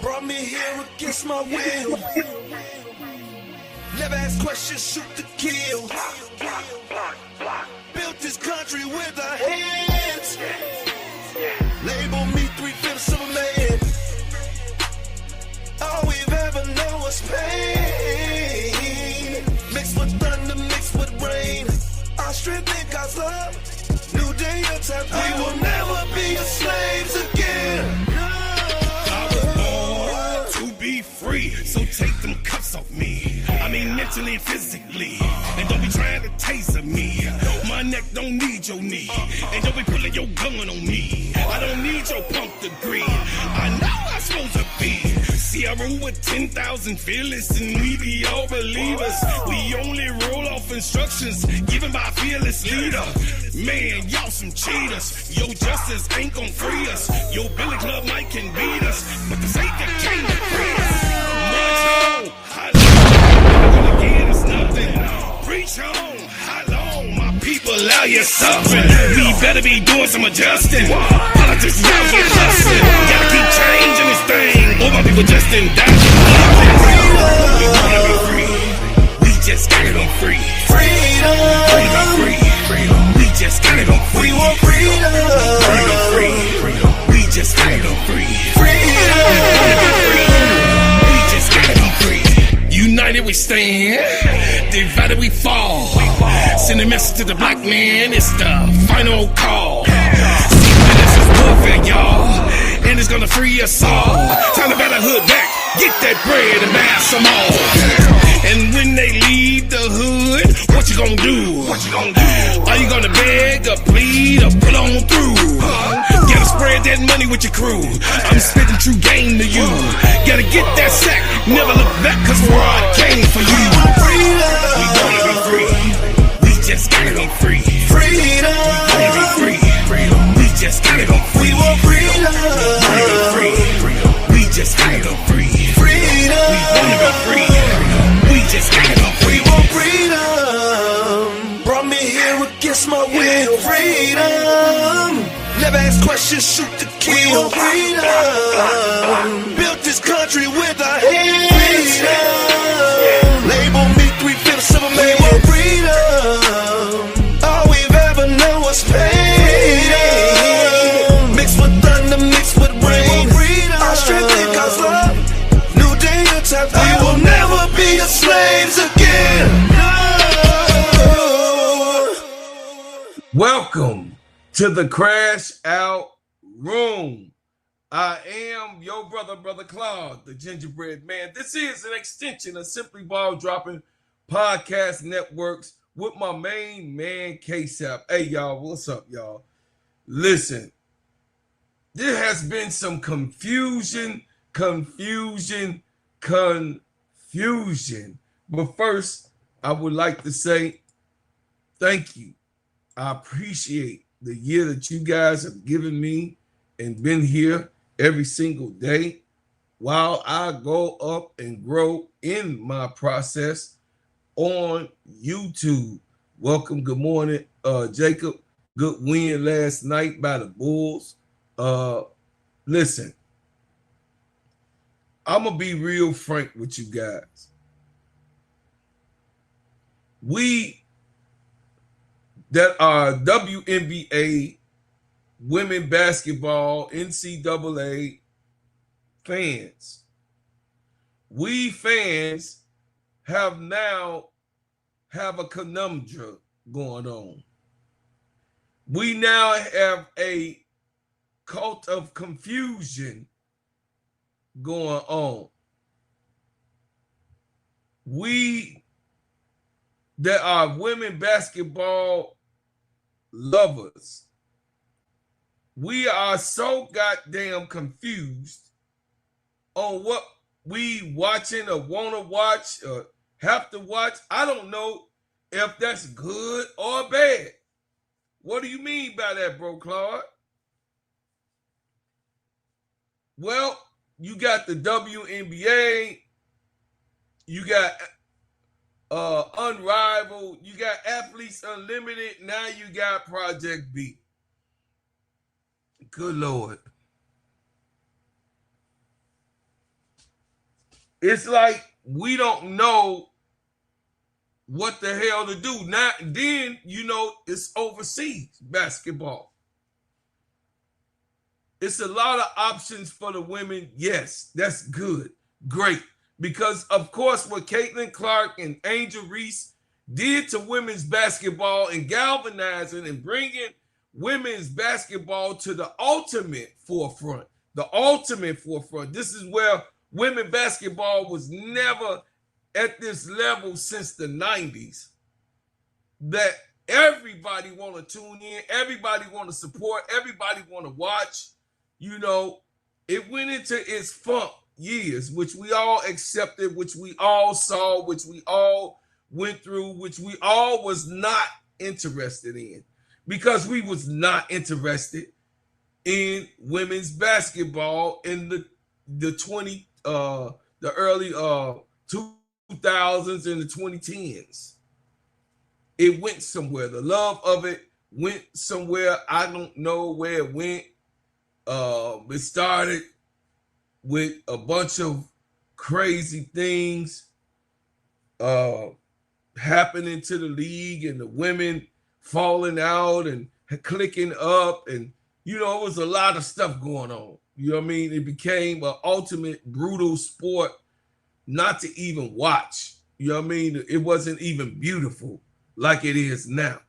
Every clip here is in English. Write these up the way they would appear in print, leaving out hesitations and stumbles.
Brought me here against my will. Never ask questions, shoot to kill. Built this country with our hands. Label me 3/5 of a man. All we've ever known was pain. Mixed with thunder, mixed with rain. Our strength in God's love. New day, your time. We will never be slaves again. Be free, so take them cuffs off me. I mean mentally and physically. And don't be trying to taser me. My neck don't need your knee. And don't be pulling your gun on me. I don't need your punk degree. I know I'm supposed to be. See, I rule with 10,000 fearless, and we be all believers. We only roll off instructions given by a fearless leader. Man, y'all some cheaters. Your justice ain't gon' free us. Your Billy Club might can beat us, but the Savior can't free us. March on, how long? Again, it's nothing. Preach on, how long? My people out here suffering. We better be doing some adjusting. Politics out here hustling. Gotta keep changing this thing. All my people just in die. We wanna be free. We just gotta be free. Freedom. Free. We just gotta go free. We want freedom. Free. We just gotta go free. Freedom. We just gotta go free. United we stand, divided we fall. Send a message to the black man, it's the final call. See, this is warfare, y'all, and it's gonna free us all. Time to better hood back, get that bread and buy some more. And when they leave the hood, what you gonna do? Are you gonna beg or plead or pull on through? Gotta spread that money with your crew. I'm spitting true game to you. Gotta get that sack, never look back, cause I came for you. We gonna be free. We just gotta go free. Freedom. We gonna be free. We just gotta go free. We want freedom. We gonna be free. We just gotta go free. Freedom. We wanna be free. We just gotta go free. We want freedom. Brought me here against my will. Freedom. Never ask questions, shoot to kill. We want freedom. Built this country with our hands. Freedom. Label me 3/5 of a man. We want freedom. All we've ever known was pain. Mixed with thunder, mixed with rain. Our strength in God's love. New day, your time. We will never be slaves again. No. Welcome to the Crash Out Room. I am your brother Claude, the gingerbread man. This is an extension of Simply Ball Dropping Podcast Networks with my main man, K-Sap. Hey, y'all, what's up, y'all? Listen, there has been some confusion. But first, I would like to say thank you. I appreciate the year that you guys have given me and been here every single day while I go up and grow in my process on YouTube. Welcome, good morning, Jacob. Good win last night by the Bulls. Listen, I'm going to be real frank with you guys. We that are WNBA, women basketball, NCAA fans, we fans have a conundrum going on. We now have a cult of confusion going on. We that are women basketball lovers, we are so goddamn confused on what we watching or want to watch or have to watch. I don't know if that's good or bad. What do you mean by that, bro, Claude? Well, you got the WNBA, you got Unrivald, you got Athletes Unlimited, now you got Project B. Good Lord. it's like we don't know what the hell to do. Now, then, it's overseas basketball. It's a lot of options for the women. Yes, that's good. Great. Because, of course, what Caitlin Clark and Angel Reese did to women's basketball and galvanizing and bringing women's basketball to the ultimate forefront. The ultimate forefront. This is where women basketball was never at this level since the 90s. That everybody want to tune in, everybody want to support, everybody want to watch. It went into its funk years, which we all accepted, which we all saw, which we all went through, which we all was not interested in, because we was not interested in women's basketball in the early 2000s and the 2010s. It went somewhere. The love of it went somewhere. I don't know where it went. It started with a bunch of crazy things happening to the league, and the women falling out and clicking up, and it was a lot of stuff going on. You know what I mean? It became an ultimate brutal sport not to even watch. You know what I mean? It wasn't even beautiful like it is now.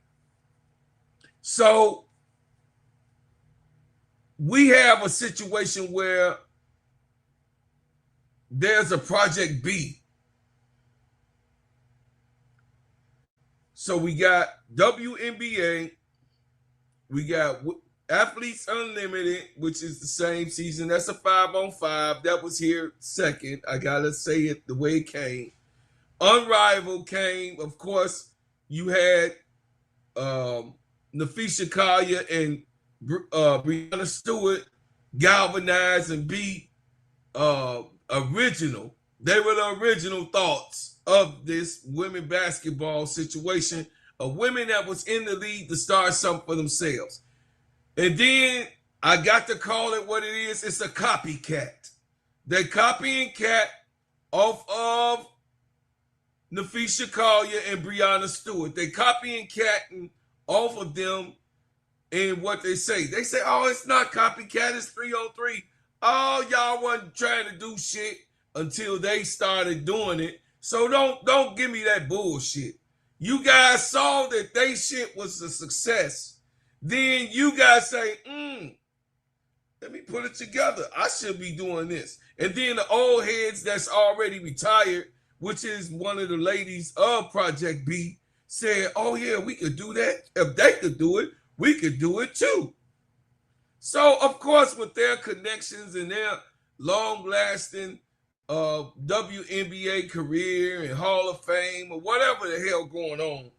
So we have a situation where there's a Project B. So we got WNBA, we got Athletes Unlimited, which is the same season. That's a 5-on-5. That was here second. I gotta say it the way it came. Unrivald came. Of course, you had Nafisha Collier and Brianna Stewart galvanize and be original. They were the original thoughts of this women basketball situation, of women that was in the league to start something for themselves. And then I got to call it what it is. It's a copycat. They copying cat off of Nafisha Collier and Brianna Stewart. They copying catting off of them in what they say. They say, oh, it's not copycat, it's 3-on-3. Oh, y'all wasn't trying to do shit until they started doing it. So don't give me that bullshit. You guys saw that they shit was a success. Then you guys say, let me put it together. I should be doing this. And then the old heads that's already retired, which is one of the ladies of Project B, said, oh yeah, we could do that. If they could do it, we could do it too. So, of course, with their connections and their long-lasting WNBA career and Hall of Fame or whatever the hell going on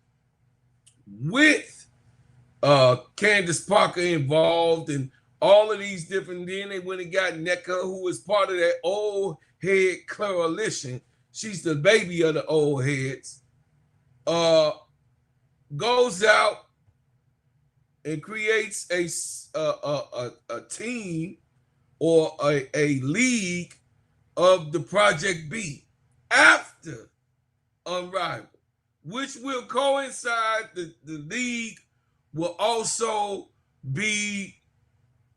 with Candace Parker involved and all of these different, then they went and got NECA, who was part of that old head coalition. She's the baby of the old heads. Goes out and creates a team or a league of the Project B after Unrivaled, which will coincide. The league will also be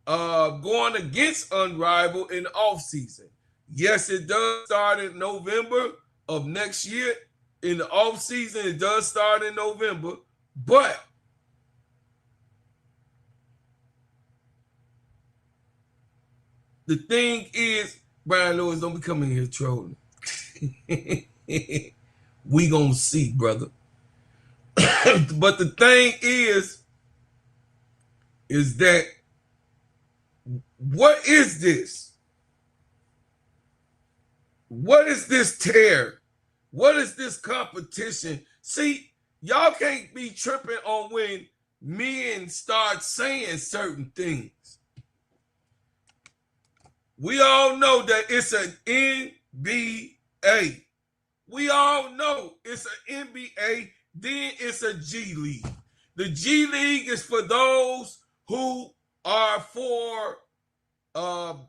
going against Unrivaled in the offseason. Yes, it does start in November of next year. In the offseason, it does start in November, but the thing is, Brian Lewis, don't be coming here trolling. We gonna see, brother. But the thing is that what is this? What is this tear? What is this competition? See, y'all can't be tripping on when men start saying certain things. We all know that it's an NBA. We all know it's an NBA, then it's a G League. The G League is for those who are for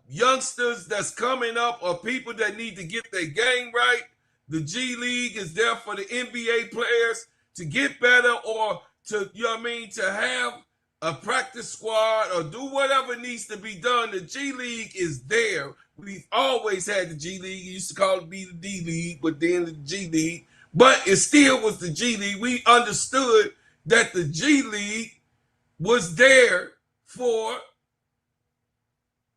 youngsters that's coming up or people that need to get their game right. The G League is there for the NBA players to get better or to, you know what I mean, to have a practice squad or do whatever needs to be done. The G League is there. We've always had the G League. You used to call it the D League, but then the G League. But it still was the G League. We understood that the G League was there for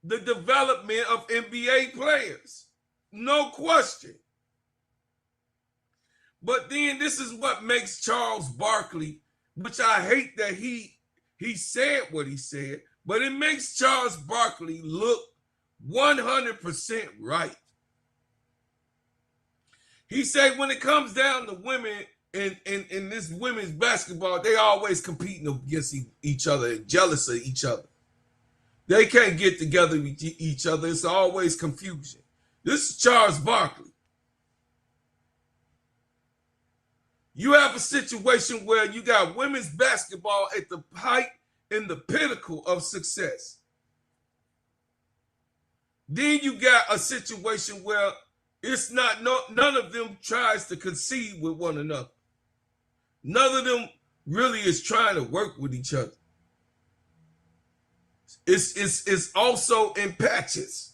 the development of NBA players. No question. But then this is what makes Charles Barkley, which I hate that he said what he said, but it makes Charles Barkley look 100% right. He said when it comes down to women in this women's basketball, they always competing against each other and jealous of each other. They can't get together with each other. It's always confusion. This is Charles Barkley. You have a situation where you got women's basketball at the height and the pinnacle of success. Then you got a situation where it's not none of them tries to concede with one another. None of them really is trying to work with each other. It's also in patches.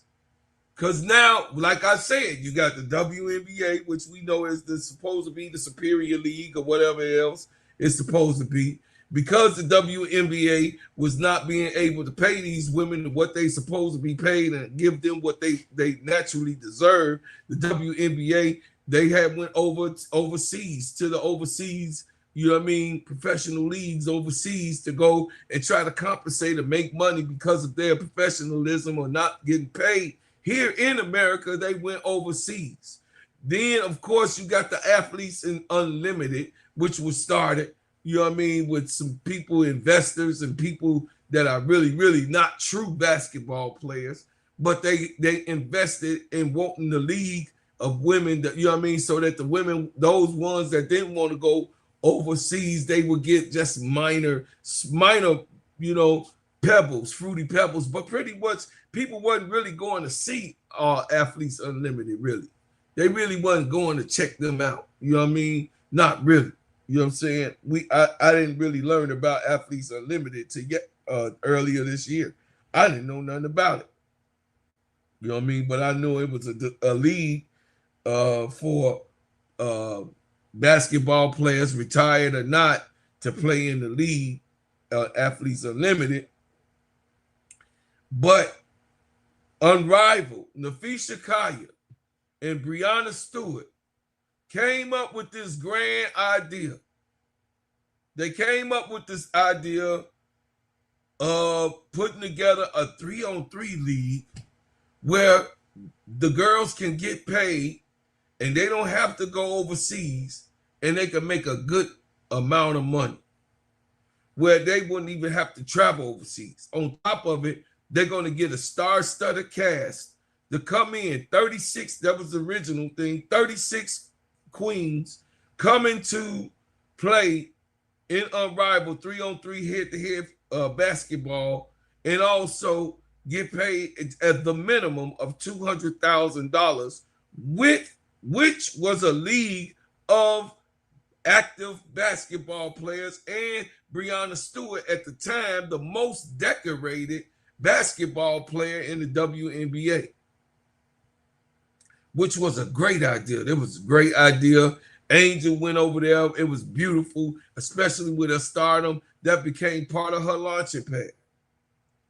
Because now, like I said, you got the WNBA, which we know is supposed to be the superior league or whatever else it's supposed to be. Because the WNBA was not being able to pay these women what they supposed to be paid and give them what they naturally deserve, the WNBA, they had went overseas to the overseas, you know what I mean, professional leagues overseas to go and try to compensate and make money because of their professionalism or not getting paid. Here in America, they went overseas. Then, of course, you got the Athletes in Unlimited, which was started, you know what I mean, with some people, investors and people that are really, really not true basketball players, but they invested in wanting the league of women, that, you know what I mean, so that the women, those ones that didn't want to go overseas, they would get just minor, you know, pebbles, fruity pebbles, but pretty much people wasn't really going to see Athletes Unlimited, really. They really wasn't going to check them out. You know what I mean? Not really. You know what I'm saying? I didn't really learn about Athletes Unlimited till earlier this year. I didn't know nothing about it. You know what I mean? But I knew it was a league for basketball players, retired or not, to play in the league, Athletes Unlimited. But Unrivaled, Nafisha Kaya, and Breonna Stewart came up with this grand idea. They came up with this idea of putting together a 3-on-3 league where the girls can get paid and they don't have to go overseas and they can make a good amount of money where they wouldn't even have to travel overseas. On top of it, they're going to get a star-studded cast to come in. 36, that was the original thing, 36 queens coming to play in Unrivaled 3-on-3 head-to-head basketball and also get paid at the minimum of $200,000, which was a league of active basketball players, and Breonna Stewart at the time, the most decorated basketball player in the WNBA, which was a great idea. It was a great idea. Angel went over there. It was beautiful, especially with her stardom. That became part of her launching pad.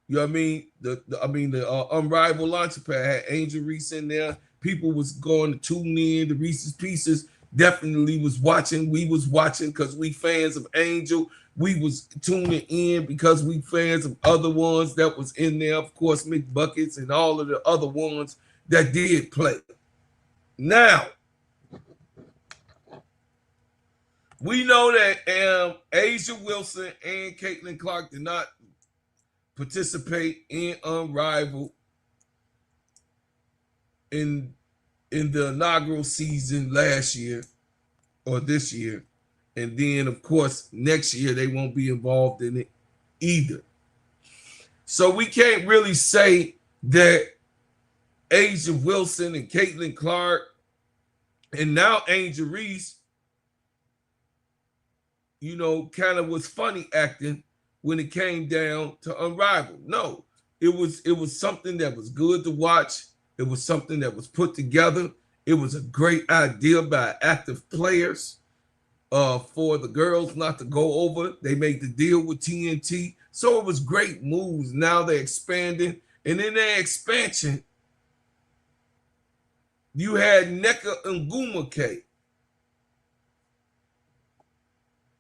You know what I mean? The Unrivaled launching pad had Angel Reese in there. People was going to tune in. The Reese's Pieces definitely was watching. We was watching because we fans of Angel. We was tuning in because we fans of other ones that was in there. Of course, McBuckets and all of the other ones that did play. Now, we know that Asia Wilson and Caitlin Clark did not participate in Unrivaled in the inaugural season last year or this year. And then, of course, next year they won't be involved in it either. So we can't really say that Asia Wilson and Caitlin Clark and now Angel Reese, kind of was funny acting when it came down to Unrivald. No, it was something that was good to watch. It was something that was put together. It was a great idea by active players for the girls not to go over. They made the deal with TNT. So it was great moves. Now they're expanding. And in their expansion, you had Wnba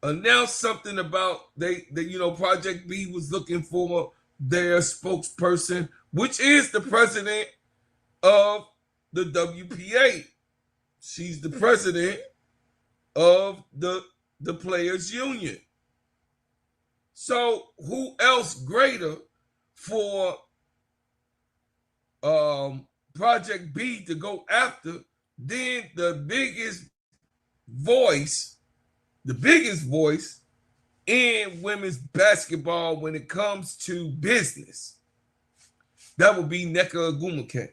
announced something about Project B was looking for their spokesperson, which is the president of the WPA. She's the president of the Players Union. So who else greater for Project B to go after than the biggest voice in women's basketball when it comes to business? That would be Wnba.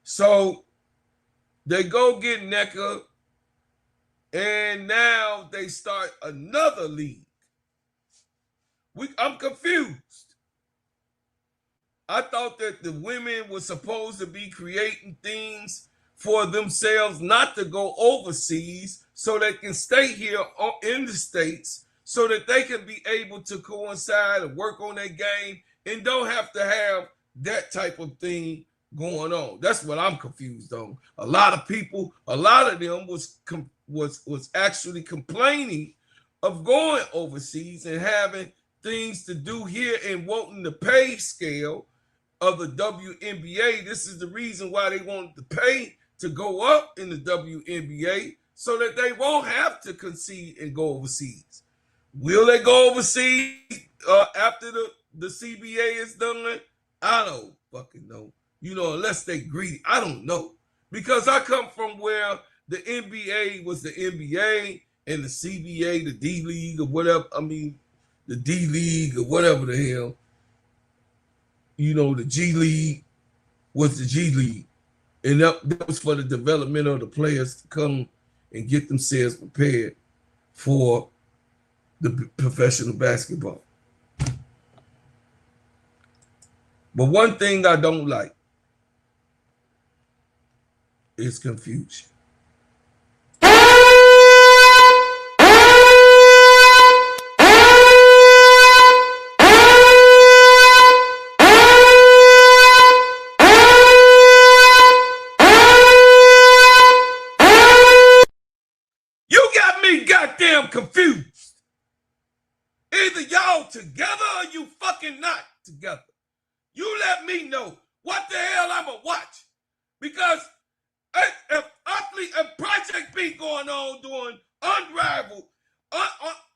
So they go get Nneka, and now they start another league. I'm confused. I thought that the women were supposed to be creating things for themselves, not to go overseas, so they can stay here in the States, so that they can be able to coincide and work on their game and don't have to have that type of thing going on. That's what I'm confused on. A lot of them was actually complaining of going overseas and having things to do here and wanting the pay scale of the WNBA. This is the reason why they wanted the pay to go up in the WNBA, so that they won't have to concede and go overseas. Will they go overseas after the CBA is done? I don't fucking know. Unless they greedy. I don't know. Because I come from where the NBA was the NBA and the CBA, the D League or whatever. The D League or whatever the hell. The G League was the G League. And that was for the development of the players to come and get themselves prepared for the professional basketball. But one thing I don't like is confusion. Confused. Either y'all together or you fucking not together. You let me know what the hell I'm gonna watch. Because if Project B going on doing Unrivaled,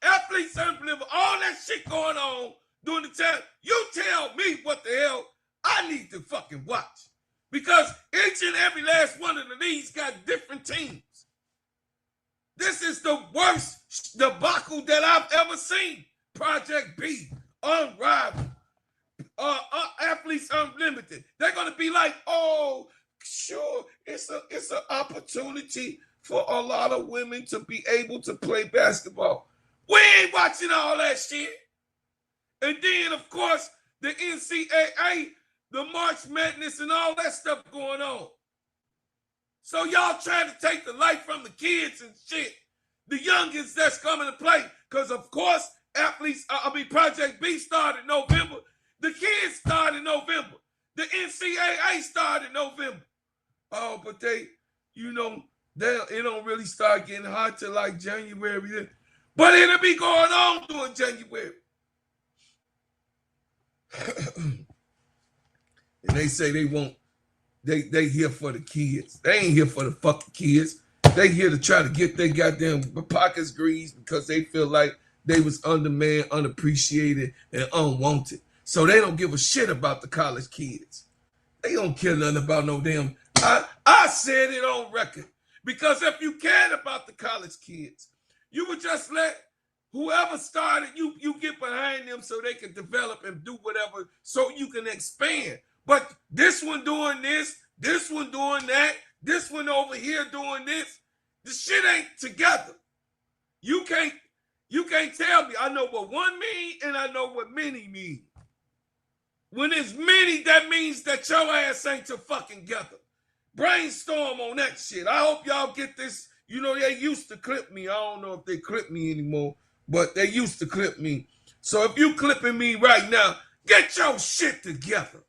Athletes Unlimited, all that shit going on during the time, you tell me what the hell I need to fucking watch. Because each and every last one of the leagues got different teams. This is the worst debacle that I've ever seen. Project B, Unrivaled, Athletes Unlimited. They're gonna be like, oh, sure, it's an opportunity for a lot of women to be able to play basketball. We ain't watching all that shit. And then, of course, the NCAA, the March Madness, and all that stuff going on. So y'all trying to take the life from the kids and shit. The youngins that's coming to play. Because, of course, Project B started in November. The kids started in November. The NCAA started in November. Oh, but it don't really start getting hot till like January. But it'll be going on during January. And they say they here for the kids. They ain't here for the fucking kids. They here to try to get their goddamn pockets greased because they feel like they was undermanned, unappreciated, and unwanted. So they don't give a shit about the college kids. They don't care nothing about no damn. I said it on record. Because if you cared about the college kids, you would just let Whoever started, you get behind them so they can develop and do whatever so you can expand. But this one doing this one doing that, this one over here doing this. The shit ain't together. You can't tell me. I know what one mean and I know what many mean. When it's many, that means that your ass ain't to fucking together. Brainstorm on that shit. I hope y'all get this. You know, they used to clip me. I don't know if they clip me anymore, but they used to clip me. So if you clipping me right now, get your shit together.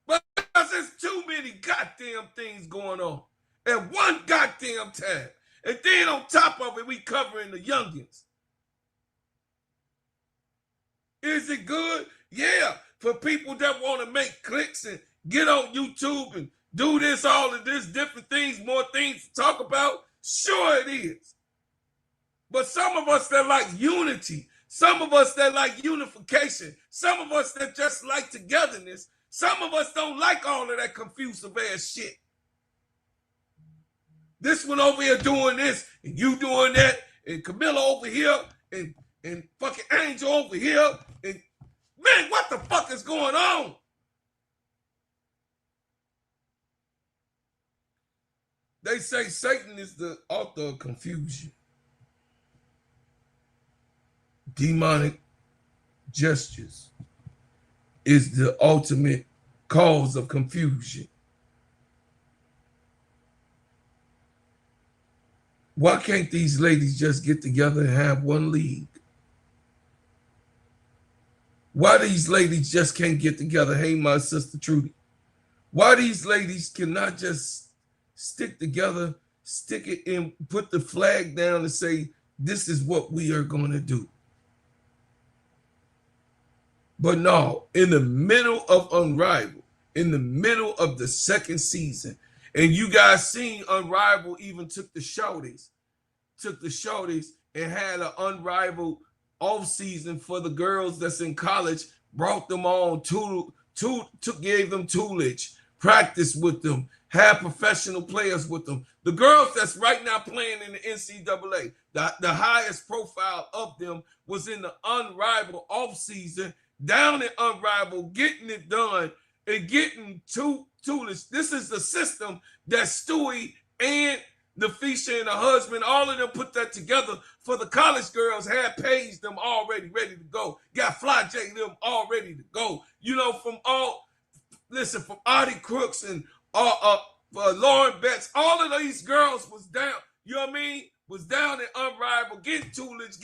Because there's too many goddamn things going on at one goddamn time. And then on top of it, we covering the youngins. Is it good? Yeah. For people that want to make clicks and get on YouTube and do this, all of this, different things, more things to talk about, sure it is. But some of us that like unity, some of us that like unification, some of us that just like togetherness, some of us don't like all of that confusive ass shit. This one over here doing this, and you doing that, and Camilla over here, and fucking Angel over here, and man, what the fuck is going on? They say Satan is the author of confusion. Demonic gestures is the ultimate cause of confusion. Why can't these ladies just get together and have one league? Why these ladies just can't get together? Hey, my sister Trudy. Why these ladies cannot just stick together, stick it in, put the flag down and say, this is what we are going to do. But no, in the middle of Unrivaled, in the middle of the second season, and you guys seen Unrivaled even took the shorties and had an Unrivaled off season for the girls that's in college, brought them on, gave them toolage, practice with them, have professional players with them. The girls that's right now playing in the NCAA, the highest profile of them was in the Unrivaled off season, down at Unrivaled, getting it done and getting toolage. This is the system that Stewie and Nafisha and her husband, all of them put that together for the college girls, had paged them already ready to go. Got Fly J them all ready to go. You know, from Audie Crooks and Lauren Betts, all of these girls was down, you know what I mean? Was down at Unrivaled, getting toolage,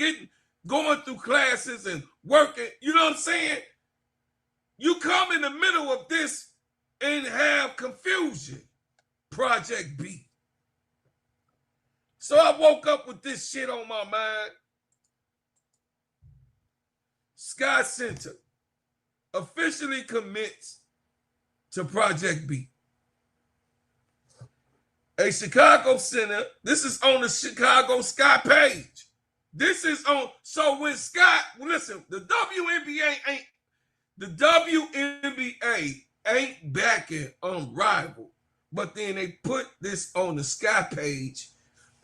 going through classes and working, you know what I'm saying? You come in the middle of this and have confusion. Project B. So I woke up with this shit on my mind. Sky Center officially commits to Project B. A Chicago Center, this is on the Chicago Sky page. This is on, so when Sky, listen, the WNBA ain't backing Unrivaled, but then they put this on the Sky page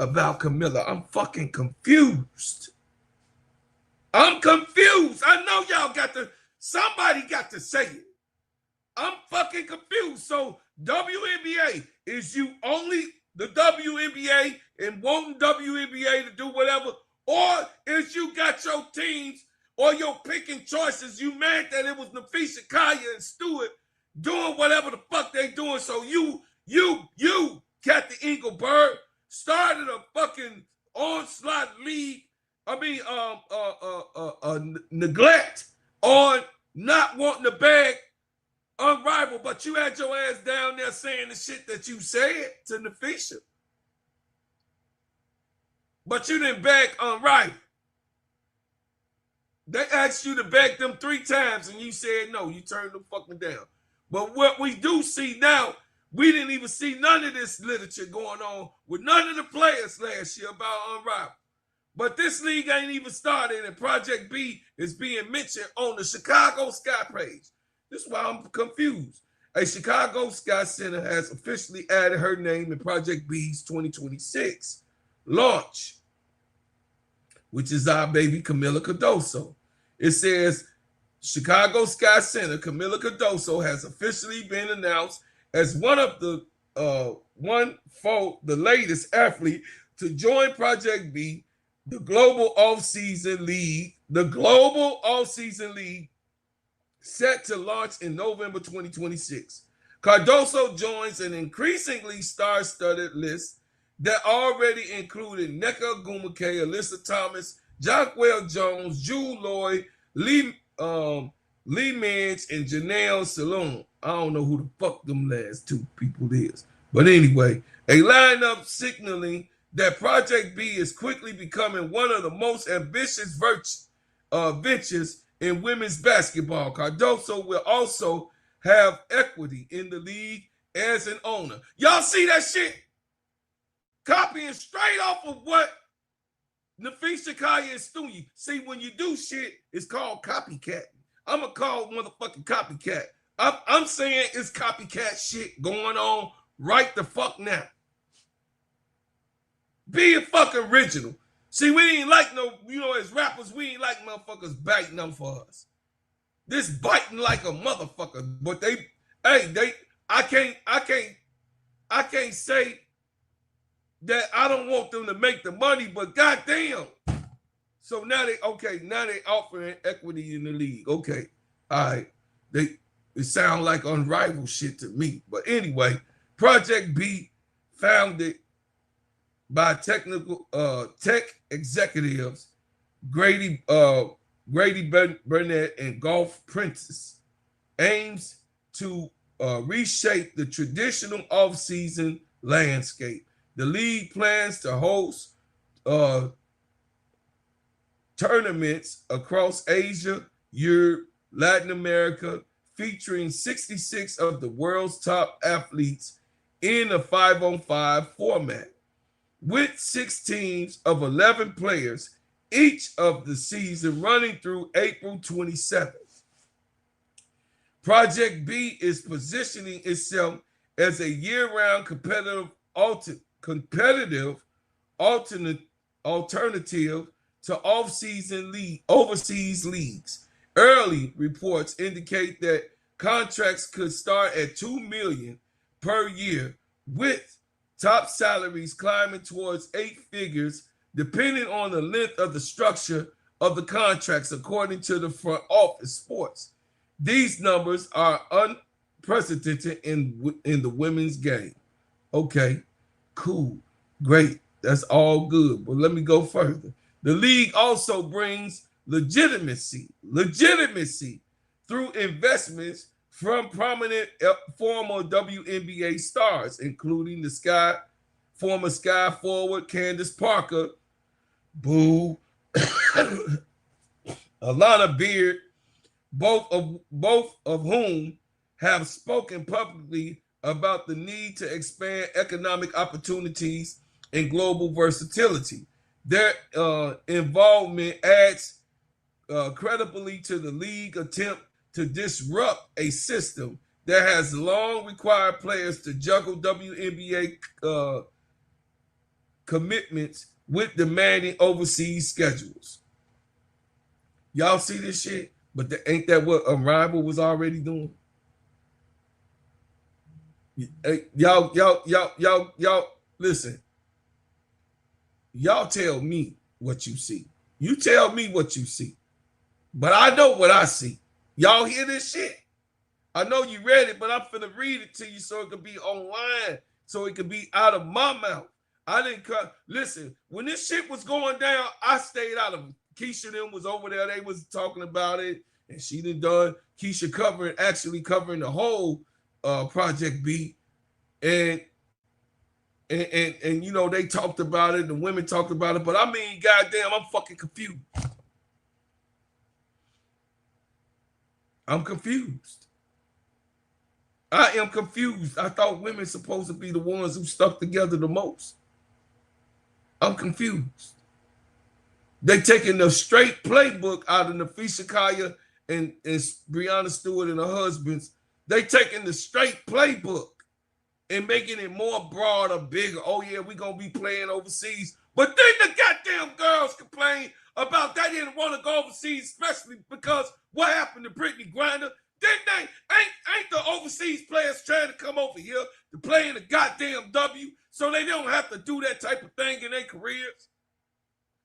about Camilla. I'm fucking confused. I'm confused. I know y'all somebody got to say it. I'm fucking confused. So WNBA, is you only the WNBA and wanting WNBA to do whatever, or is you got your teams or your picking choices, you mad that it was Nafisha, Kaya, and Stewart doing whatever the fuck they doing, so you got the Eagle Bird, started a fucking onslaught league, neglect on not wanting to bag Unrivaled, but you had your ass down there saying the shit that you said to Nafisha. But you didn't bag Unrivaled. They asked you to beg them 3 times and you said no, you turned them fucking down. But what we do see now, we didn't even see none of this literature going on with none of the players last year about Unrivaled. But this league ain't even started and Project B is being mentioned on the Chicago Sky page. This is why I'm confused. A Chicago Sky Center has officially added her name in Project B's 2026 launch. which is our baby Camila Cardoso. It says Chicago Sky Center, Camila Cardoso has officially been announced as one of the latest athlete to join Project B, the global off-season league. The global off-season league set to launch in November 2026. Cardoso joins an increasingly star-studded list that already included Nneka Ogwumike, Alyssa Thomas, Jonquel Jones, Jewel Lloyd, Lee Mans, and Janelle Salone. I don't know who the fuck them last two people is. But anyway, a lineup signaling that Project B is quickly becoming one of the most ambitious ventures in women's basketball. Cardoso will also have equity in the league as an owner. Y'all see that shit? Copying straight off of what Nafisa Kaya and Stewie. See, when you do shit, it's called copycat. I'm going to call motherfucking copycat. I'm saying it's copycat shit going on right the fuck now. Be a fucking original. See, we ain't like no, as rappers, we ain't like motherfuckers biting them for us. This biting like a motherfucker, but I can't say that I don't want them to make the money, but goddamn. So now they offering equity in the league. Okay, all right. It sounds like Unrivald shit to me. But anyway, Project B, founded by tech executives Grady Burnett and Golf Princess, aims to reshape the traditional off-season landscape. The league plans to host tournaments across Asia, Europe, Latin America, featuring 66 of the world's top athletes in a 5-on-5 format, with 6 teams of 11 players each of the season running through April 27th. Project B is positioning itself as a year-round competitive alternative to off-season overseas leagues. Early reports indicate that contracts could start at $2 million per year, with top salaries climbing towards 8 figures, depending on the length of the structure of the contracts, according to the Front Office Sports. These numbers are unprecedented in the women's game. Okay, cool, great, that's all good. But let me go further. The league also brings legitimacy through investments from prominent former WNBA stars, including the former Sky forward Candace Parker, Boo, Alana Beard, both of whom have spoken publicly about the need to expand economic opportunities and global versatility. Their involvement adds credibly to the league attempt to disrupt a system that has long required players to juggle WNBA commitments with demanding overseas schedules. Y'all see this shit? But ain't that what Unrivald was already doing? Y'all, listen. Y'all tell me what you see. You tell me what you see. But I know what I see. Y'all hear this shit? I know you read it, but I'm finna read it to you so it could be online, so it could be out of my mouth. I didn't cut. Listen, when this shit was going down, I stayed out of it. Keisha them was over there. They was talking about it, and she done Keisha actually covering the whole Project B, and they talked about it. The women talked about it, but I mean, goddamn, I'm fucking confused. I'm confused. I am confused. I thought women supposed to be the ones who stuck together the most. I'm confused. They taking the straight playbook out of Nafisa Kaya and Breonna Stewart and her husbands. They taking the straight playbook and making it more broader, bigger. Oh yeah, we gonna be playing overseas. But then the goddamn girls complain overseas, especially because what happened to Brittany Griner? Didn't they ain't the overseas players trying to come over here to play in the goddamn W so they don't have to do that type of thing in their careers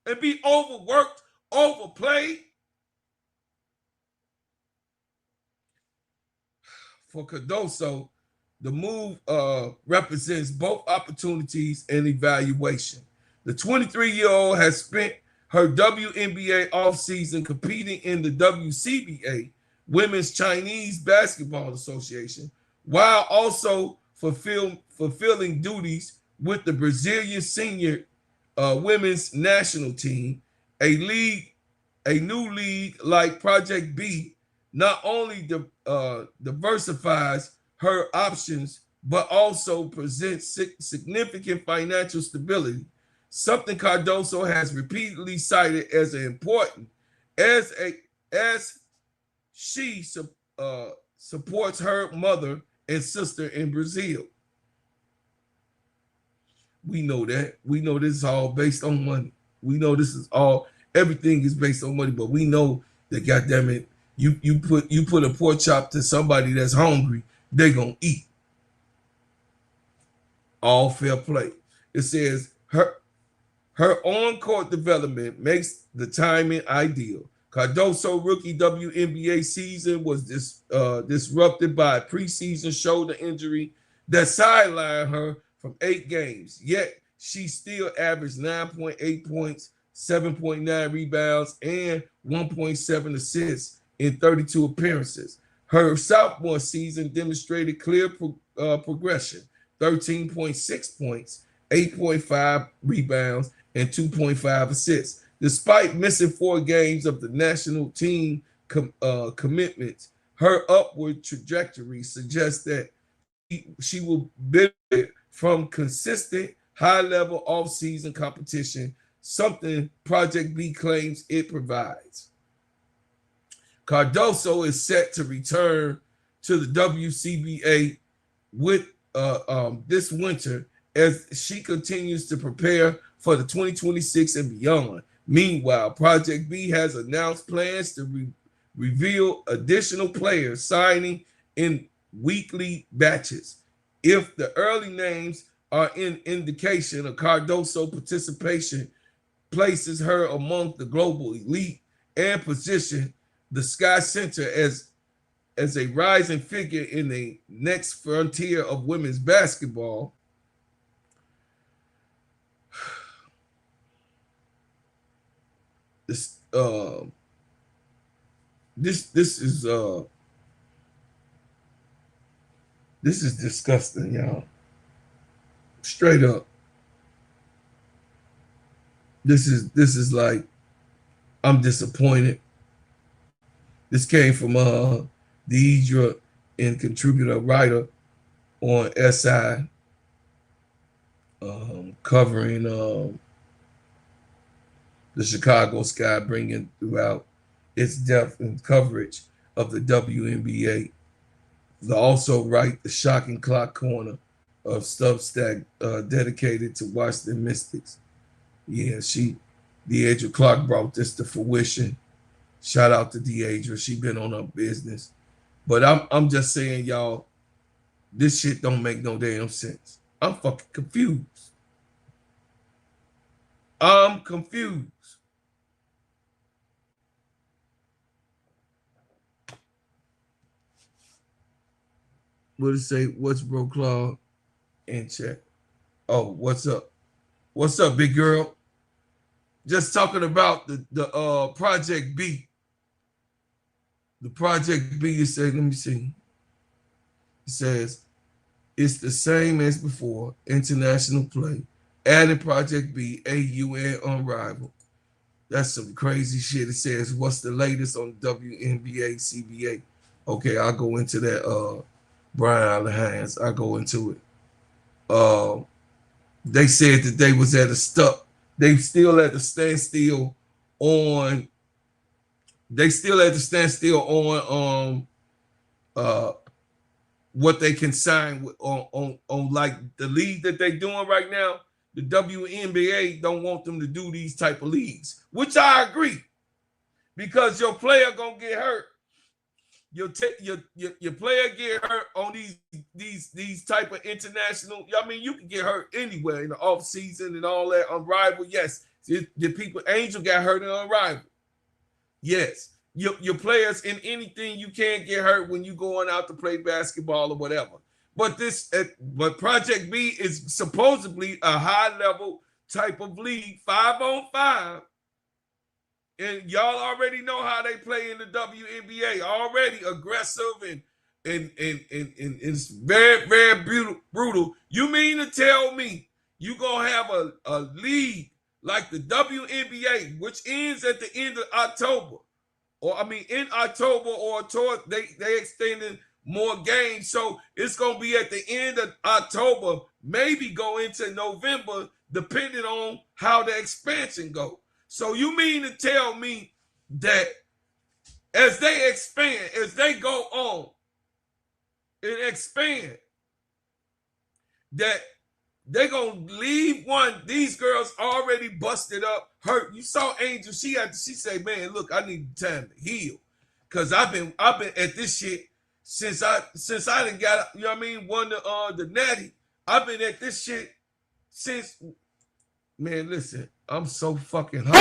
and be overworked, overplayed? For Cardoso, the move represents both opportunities and evaluation. The 23-year-old has spent her WNBA offseason competing in the WCBA, Women's Chinese Basketball Association, while also fulfilling duties with the Brazilian senior women's national team, a new league like Project B not only diversifies her options, but also presents significant financial stability, something Cardoso has repeatedly cited as important as she supports her mother and sister in Brazil. We know that. We know this is all based on money. We know this is all, everything is based on money, but we know that, goddamn it, you put a pork chop to somebody that's hungry, they're gonna eat. All fair play. It says her on-court development makes the timing ideal. Cardoso rookie WNBA season was disrupted by a preseason shoulder injury that sidelined her from 8 games. Yet she still averaged 9.8 points, 7.9 rebounds, and 1.7 assists in 32 appearances. Her sophomore season demonstrated clear progression: 13.6 points, 8.5 rebounds, and 2.5 assists. Despite missing 4 games of the national team commitments, her upward trajectory suggests that she will benefit from consistent high-level off-season competition, something Project B claims it provides. Cardoso is set to return to the WCBA with this winter as she continues to prepare for the 2026 and beyond. Meanwhile, Project B has announced plans to reveal additional players signing in weekly batches. If the early names are an indication of Cardoso participation, places her among the global elite and position the Sky Center as a rising figure in the next frontier of women's basketball. This is disgusting, y'all. Straight up. This is like, I'm disappointed. This came from Deidre and contributor writer on SI, covering the Chicago Sky, bringing throughout its depth and coverage of the WNBA. They also write the Shocking Clock Corner of Substack dedicated to Washington Mystics. Yeah, Deidre Clark brought this to fruition. Shout out to Deidre. She been on her business. But I'm just saying, y'all, this shit don't make no damn sense. I'm fucking confused. I'm confused. What it say? What's bro Claude? In chat. Oh, what's up? What's up, big girl? Just talking about the Project B. The Project B, you say, let me see. It says, it's the same as before, international play. Added Project B, AU, and Unrivald. That's some crazy shit. It says, what's the latest on WNBA, CBA? Okay, I'll go into that, Brian Allenhans. I'll go into it. They said that they was at a stop. They still at the standstill on. They still at the standstill on what they can sign with, on like the league that they doing right now. The WNBA don't want them to do these type of leagues, which I agree. because your player gonna get hurt. Your player get hurt on these type of international. I mean, you can get hurt anywhere in the off season and all that. Unrivald, yes. The people, Angel got hurt in Unrivald. Yes. Your players in anything, you can't get hurt when you going out to play basketball or whatever. But Project B is supposedly a high level type of league, 5-on-5. And y'all already know how they play in the WNBA. Already aggressive and it's very, very brutal. You mean to tell me you gonna have a league like the WNBA, which ends at the end of October, or I mean in October, or toward they extended more games, so it's gonna be at the end of October, maybe go into November, depending on how the expansion goes. So you mean to tell me that as they expand, as they go on and expand, that they're going to leave one, these girls already busted up, hurt. You saw Angel, she said, man, look, I need time to heal. Because I've been at this shit since I done got, you know what I mean, won the Natty. I've been at this shit since, man, listen, I'm so fucking hot.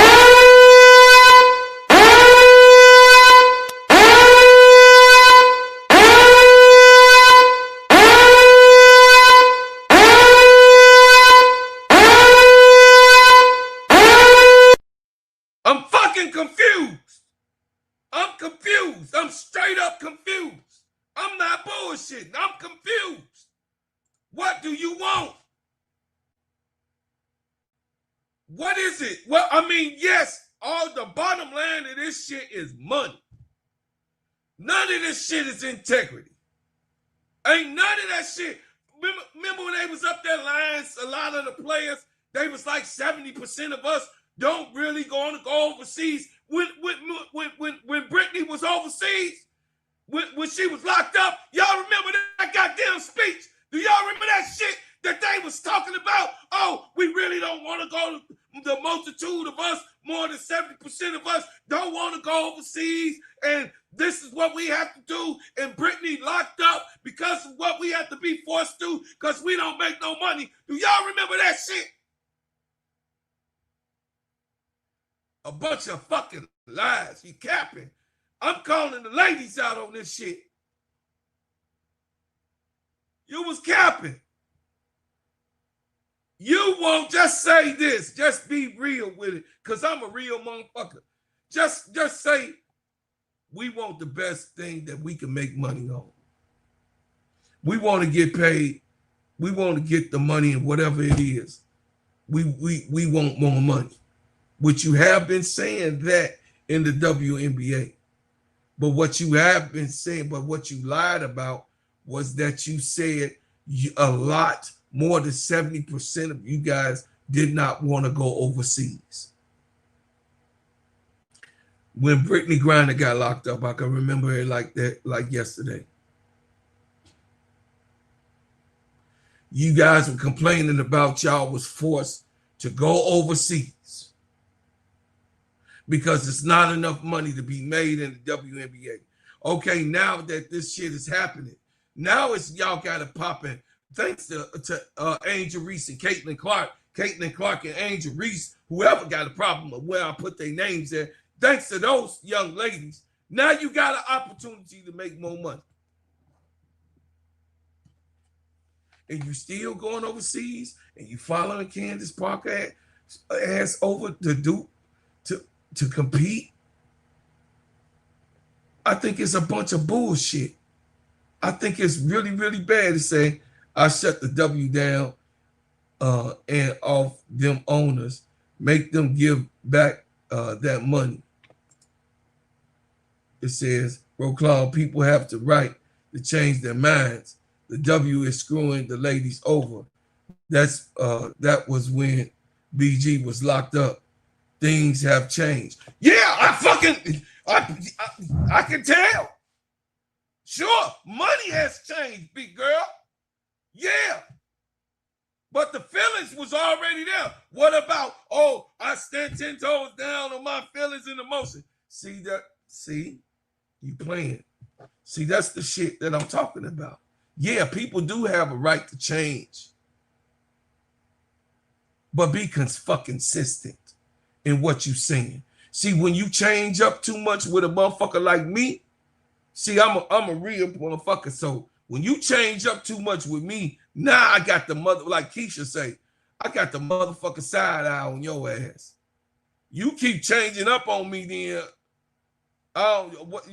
I'm fucking confused. I'm confused. I'm straight up confused. I'm not bullshitting. I'm confused. What do you want? What is it? Well, I mean, yes, all the bottom line of this shit is money. None of this shit is integrity. Ain't none of that shit. Remember when they was up there lying, a lot of the players, they was like 70% of us don't really go overseas. When Brittany was overseas, when she was locked up, y'all remember that goddamn speech? Do y'all remember that shit that they was talking about? Oh, we really don't want to go. The multitude of us, more than 70% of us, don't want to go overseas, and this is what we have to do. And Brittany locked up because of what we have to be forced to, because we don't make no money. Do y'all remember that shit? A bunch of fucking lies. You capping. I'm calling the ladies out on this shit. You was capping. You won't just say this. Just be real with it, because I'm a real motherfucker. Just say, we want the best thing that we can make money on. We want to get paid. We want to get the money and whatever it is. We want more money. Which you have been saying that in the WNBA. But what you have been saying, but what you lied about was that you said a lot more than 70% of you guys did not want to go overseas. When Brittany Griner got locked up, I can remember it like that, like yesterday. You guys were complaining about y'all was forced to go overseas because it's not enough money to be made in the WNBA. Okay, now that this shit is happening, now it's y'all got it popping. Thanks to Angel Reese and Caitlin Clark and Angel Reese, whoever got a problem of where I put their names there, thanks to those young ladies, now you got an opportunity to make more money. And you still going overseas and you following Candace Parker ass over to compete. I think it's a bunch of bullshit. I think it's really, really bad to say, I shut the W down and off them owners, make them give back that money. It says, Roclaw, people have the right to change their minds. The W is screwing the ladies over. That was when BG was locked up. Things have changed. Yeah, I can tell. Sure, money has changed, big girl. Yeah. But the feelings was already there. What about, oh, I stand 10 toes down on my feelings and emotion? See that? See, you playing. See, that's the shit that I'm talking about. Yeah, people do have a right to change, but be fucking consistent in what you saying. See, when you change up too much with a motherfucker like me, see, I'm a real motherfucker. So when you change up too much with me, now I got the mother, like Keisha say, I got the motherfucker side eye on your ass. You keep changing up on me, then what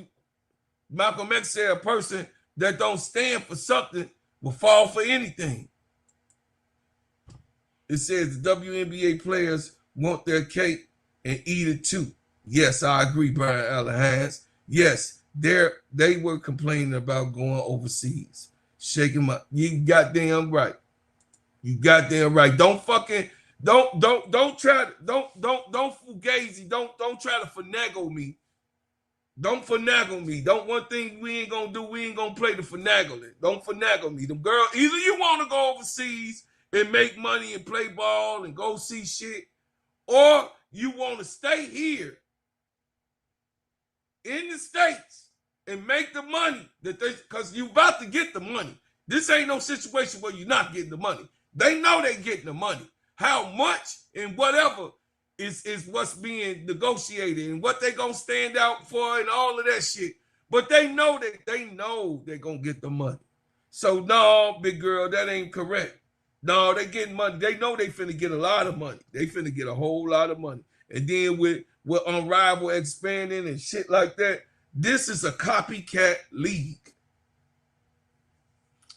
Malcolm X said, a person that don't stand for something will fall for anything. It says the WNBA players want their cake and eat it too. Yes, I agree, Brian Allen. Yes, they were complaining about going overseas. Shaking my, you goddamn right. You goddamn right. Don't fucking don't try don't fugazi. Don't try to finagle me. Don't finagle me. Don't one thing we ain't gonna do. We ain't gonna play the finagling. Don't finagle me. Them girl, either you want to go overseas and make money and play ball and go see shit, or you want to stay here in the States and make the money that they, because you about to get the money. This ain't no situation where you're not getting the money. They know they getting the money. How much and whatever is what's being negotiated and what they gonna stand out for and all of that shit. But they know they're gonna get the money. So no, big girl, that ain't correct. No, they getting money. They know they finna get a lot of money. They finna get a whole lot of money. And then with Unrivald expanding and shit like that, this is a copycat league.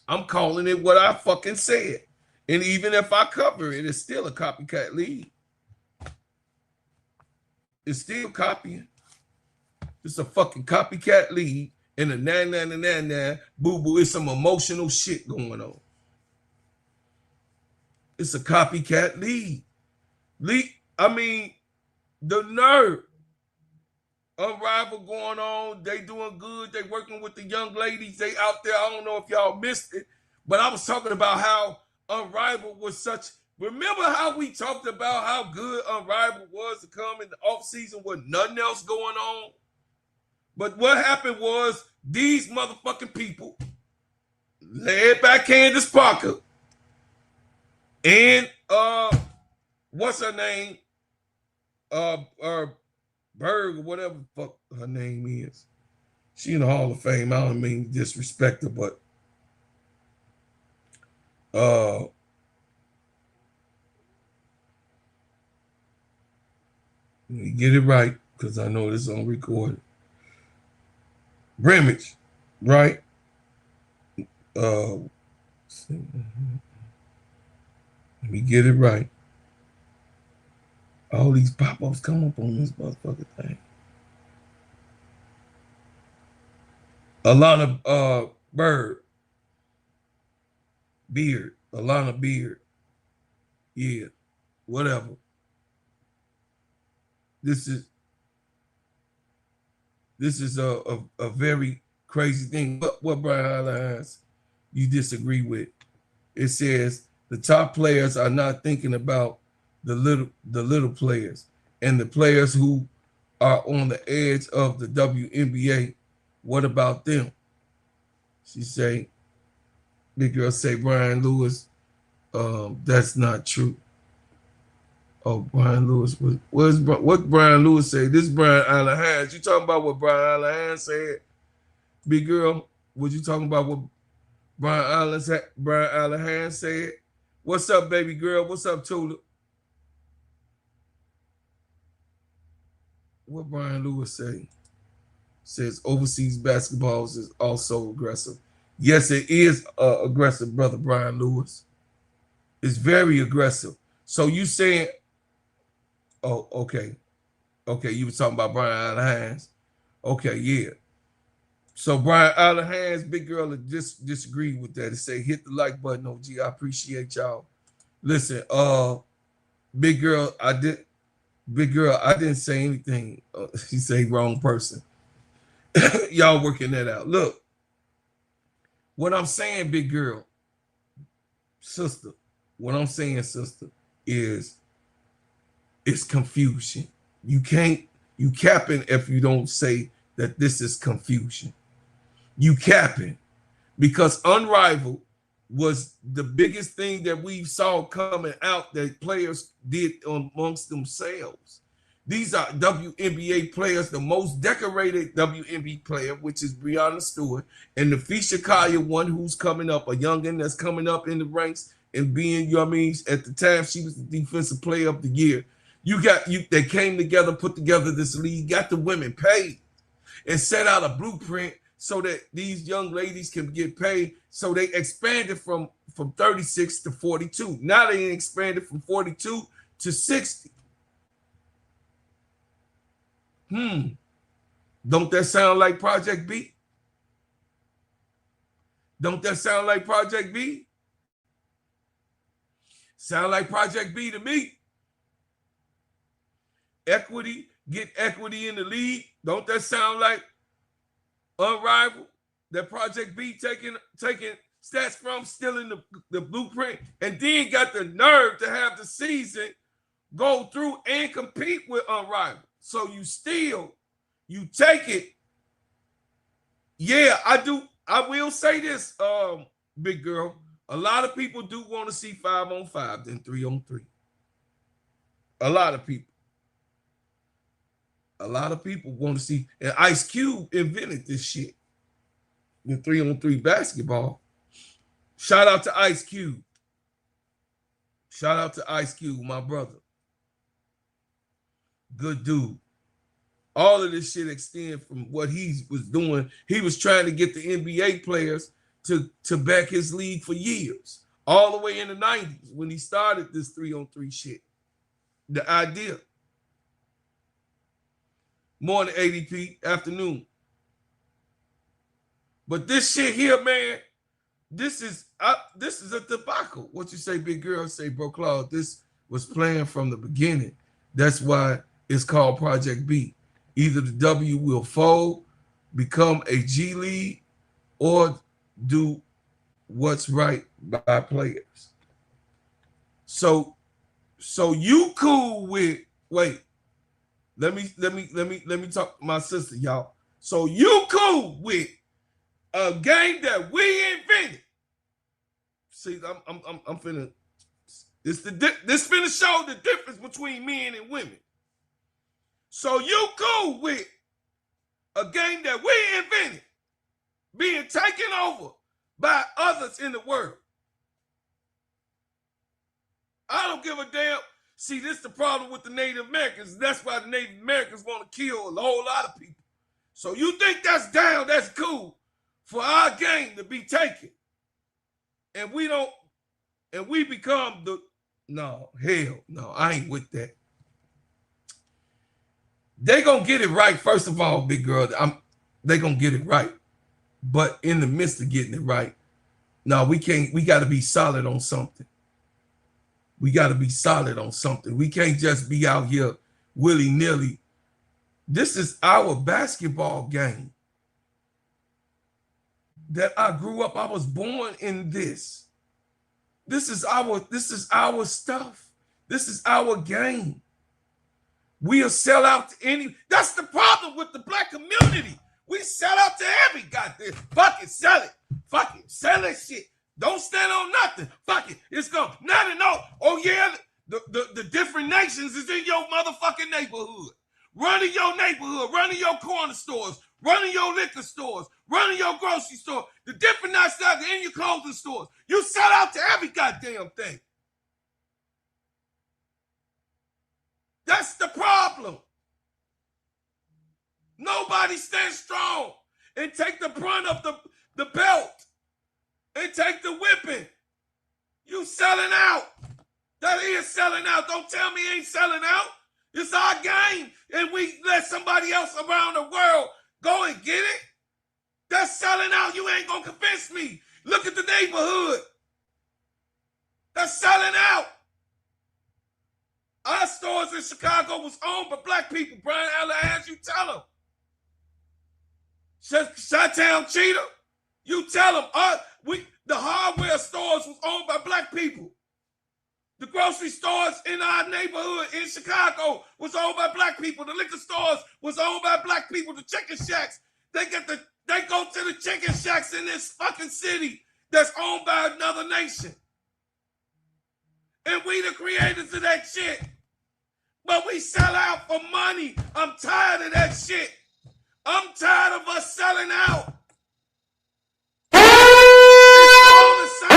I'm calling it what I fucking said. And even if I cover it, it's still a copycat league. It's still copying. It's a fucking copycat league. And a na boo-boo. It's some emotional shit going on. It's a copycat league. I mean, the nerve. Unrivald going on. They doing good. They working with the young ladies. They out there. I don't know if y'all missed it, but I was talking about how Unrivald was such. Remember how we talked about how good Unrivald was to come in the offseason with nothing else going on? But what happened was these motherfucking people, led by Candace Parker and what's her name? Berg or whatever the fuck her name is. She in the Hall of Fame. I don't mean to disrespect her, but let me get it right because I know this is on recording. Brimage, right? Let me get it right. All these pop-ups come up on this motherfucking thing. Alana Alana Beard. Yeah, whatever. This is a very crazy thing. What Brian Allen has, you disagree with. It says the top players are not thinking about the little players and the players who are on the edge of the WNBA. What about them? She say, big girl say, Brian Lewis, that's not true. Oh, Brian Lewis, what Brian Lewis say? This Brian Allen Haynes. You talking about what Brian Allen Haynes said? Big girl, what you talking about what Brian Allen Haynes said? What's up, baby girl? What's up, Tula? What Brian Lewis say? Says overseas basketball is also aggressive. Yes, it is aggressive, brother Brian Lewis. It's very aggressive. So you saying, oh, okay. Okay, you were talking about Brian Allen Haynes. Okay, yeah. So Brian Allen Haynes, big girl, disagree with that and say, hit the like button, OG. I appreciate y'all. Listen, big girl, I didn't say anything. She say wrong person. Y'all working that out. Look, what I'm saying, big girl, sister, what I'm saying, sister, is it's confusion. You can't You capping if you don't say that this is confusion. You capping, because Unrivald was the biggest thing that we saw coming out that players did amongst themselves. These are WNBA players, the most decorated WNBA player, which is Breonna Stewart, and the Fisha Kaya one who's coming up, a youngin that's coming up in the ranks and being, you know what I mean, at the time she was the defensive player of the year. They came together, put together this league, got the women paid, and set out a blueprint so that these young ladies can get paid. So they expanded from 36 to 42. Now they expanded from 42 to 60. Don't that sound like Project B? Don't that sound like Project B? Sound like Project B to me. Equity, get equity in the league. Don't that sound like Unrivald? That Project B taking stats from, stealing the blueprint, and then got the nerve to have the season go through and compete with Unrivald. So you take it. Yeah, I will say this, big girl. A lot of people do want to see 5-on-5 than 3-on-3. A lot of people. A lot of people want to see, and Ice Cube invented this shit, the 3-on-3 basketball. Shout out to Ice Cube. Shout out to Ice Cube, my brother. Good dude. All of this shit extend from what he was doing. He was trying to get the NBA players to back his league for years, all the way in the 90s when he started this 3-on-3 shit. The idea. Morning, ADP, afternoon. But this shit here, man, this is a debacle. What you say, big girl? Say, bro, Claude, this was planned from the beginning. That's why it's called Project B. Either the W will fold, become a G League, or do what's right by players. So you cool with, wait, let me talk to my sister, y'all. So you cool with a game that we invented? See, I'm finna. This finna show the difference between men and women. So you cool with a game that we invented being taken over by others in the world? I don't give a damn. See, this is the problem with the Native Americans. That's why the Native Americans want to kill a whole lot of people. So you think that's down, that's cool for our game to be taken. And we don't, and we become the, no, hell no, I ain't with that. They gonna get it right, first of all, big girl. They gonna get it right. But in the midst of getting it right, no, we gotta be solid on something. We gotta be solid on something. We can't just be out here willy-nilly. This is our basketball game. That I grew up, I was born in this. This is our stuff. This is our game. We'll sell out to any. That's the problem with the black community. We sell out to every goddamn. Fuck it, sell it. Fuck it, sell that shit. Don't stand on nothing. Fuck it, it's gone. Now to know. Oh yeah, the different nations is in your motherfucking neighborhood. Running your neighborhood, running your corner stores, running your liquor stores, running your grocery store. The different nationalities in your clothing stores. You sell out to every goddamn thing. That's the problem. Nobody stands strong and take the brunt of the belt and take the whipping. You selling out. That is selling out. Don't tell me it ain't selling out. It's our game, and we let somebody else around the world go and get it. That's selling out. You ain't gonna convince me. Look at the neighborhood. That's selling out. Our stores in Chicago was owned by black people. Brian Allen, you tell them. Chi-Town Cheetah, you tell them. The hardware stores was owned by black people. The grocery stores in our neighborhood in Chicago was owned by black people. The liquor stores was owned by black people. The chicken shacks, they go to the chicken shacks in this fucking city that's owned by another nation. And we the creators of that shit. But we sell out for money. I'm tired of that shit. I'm tired of us selling out. It's all the same.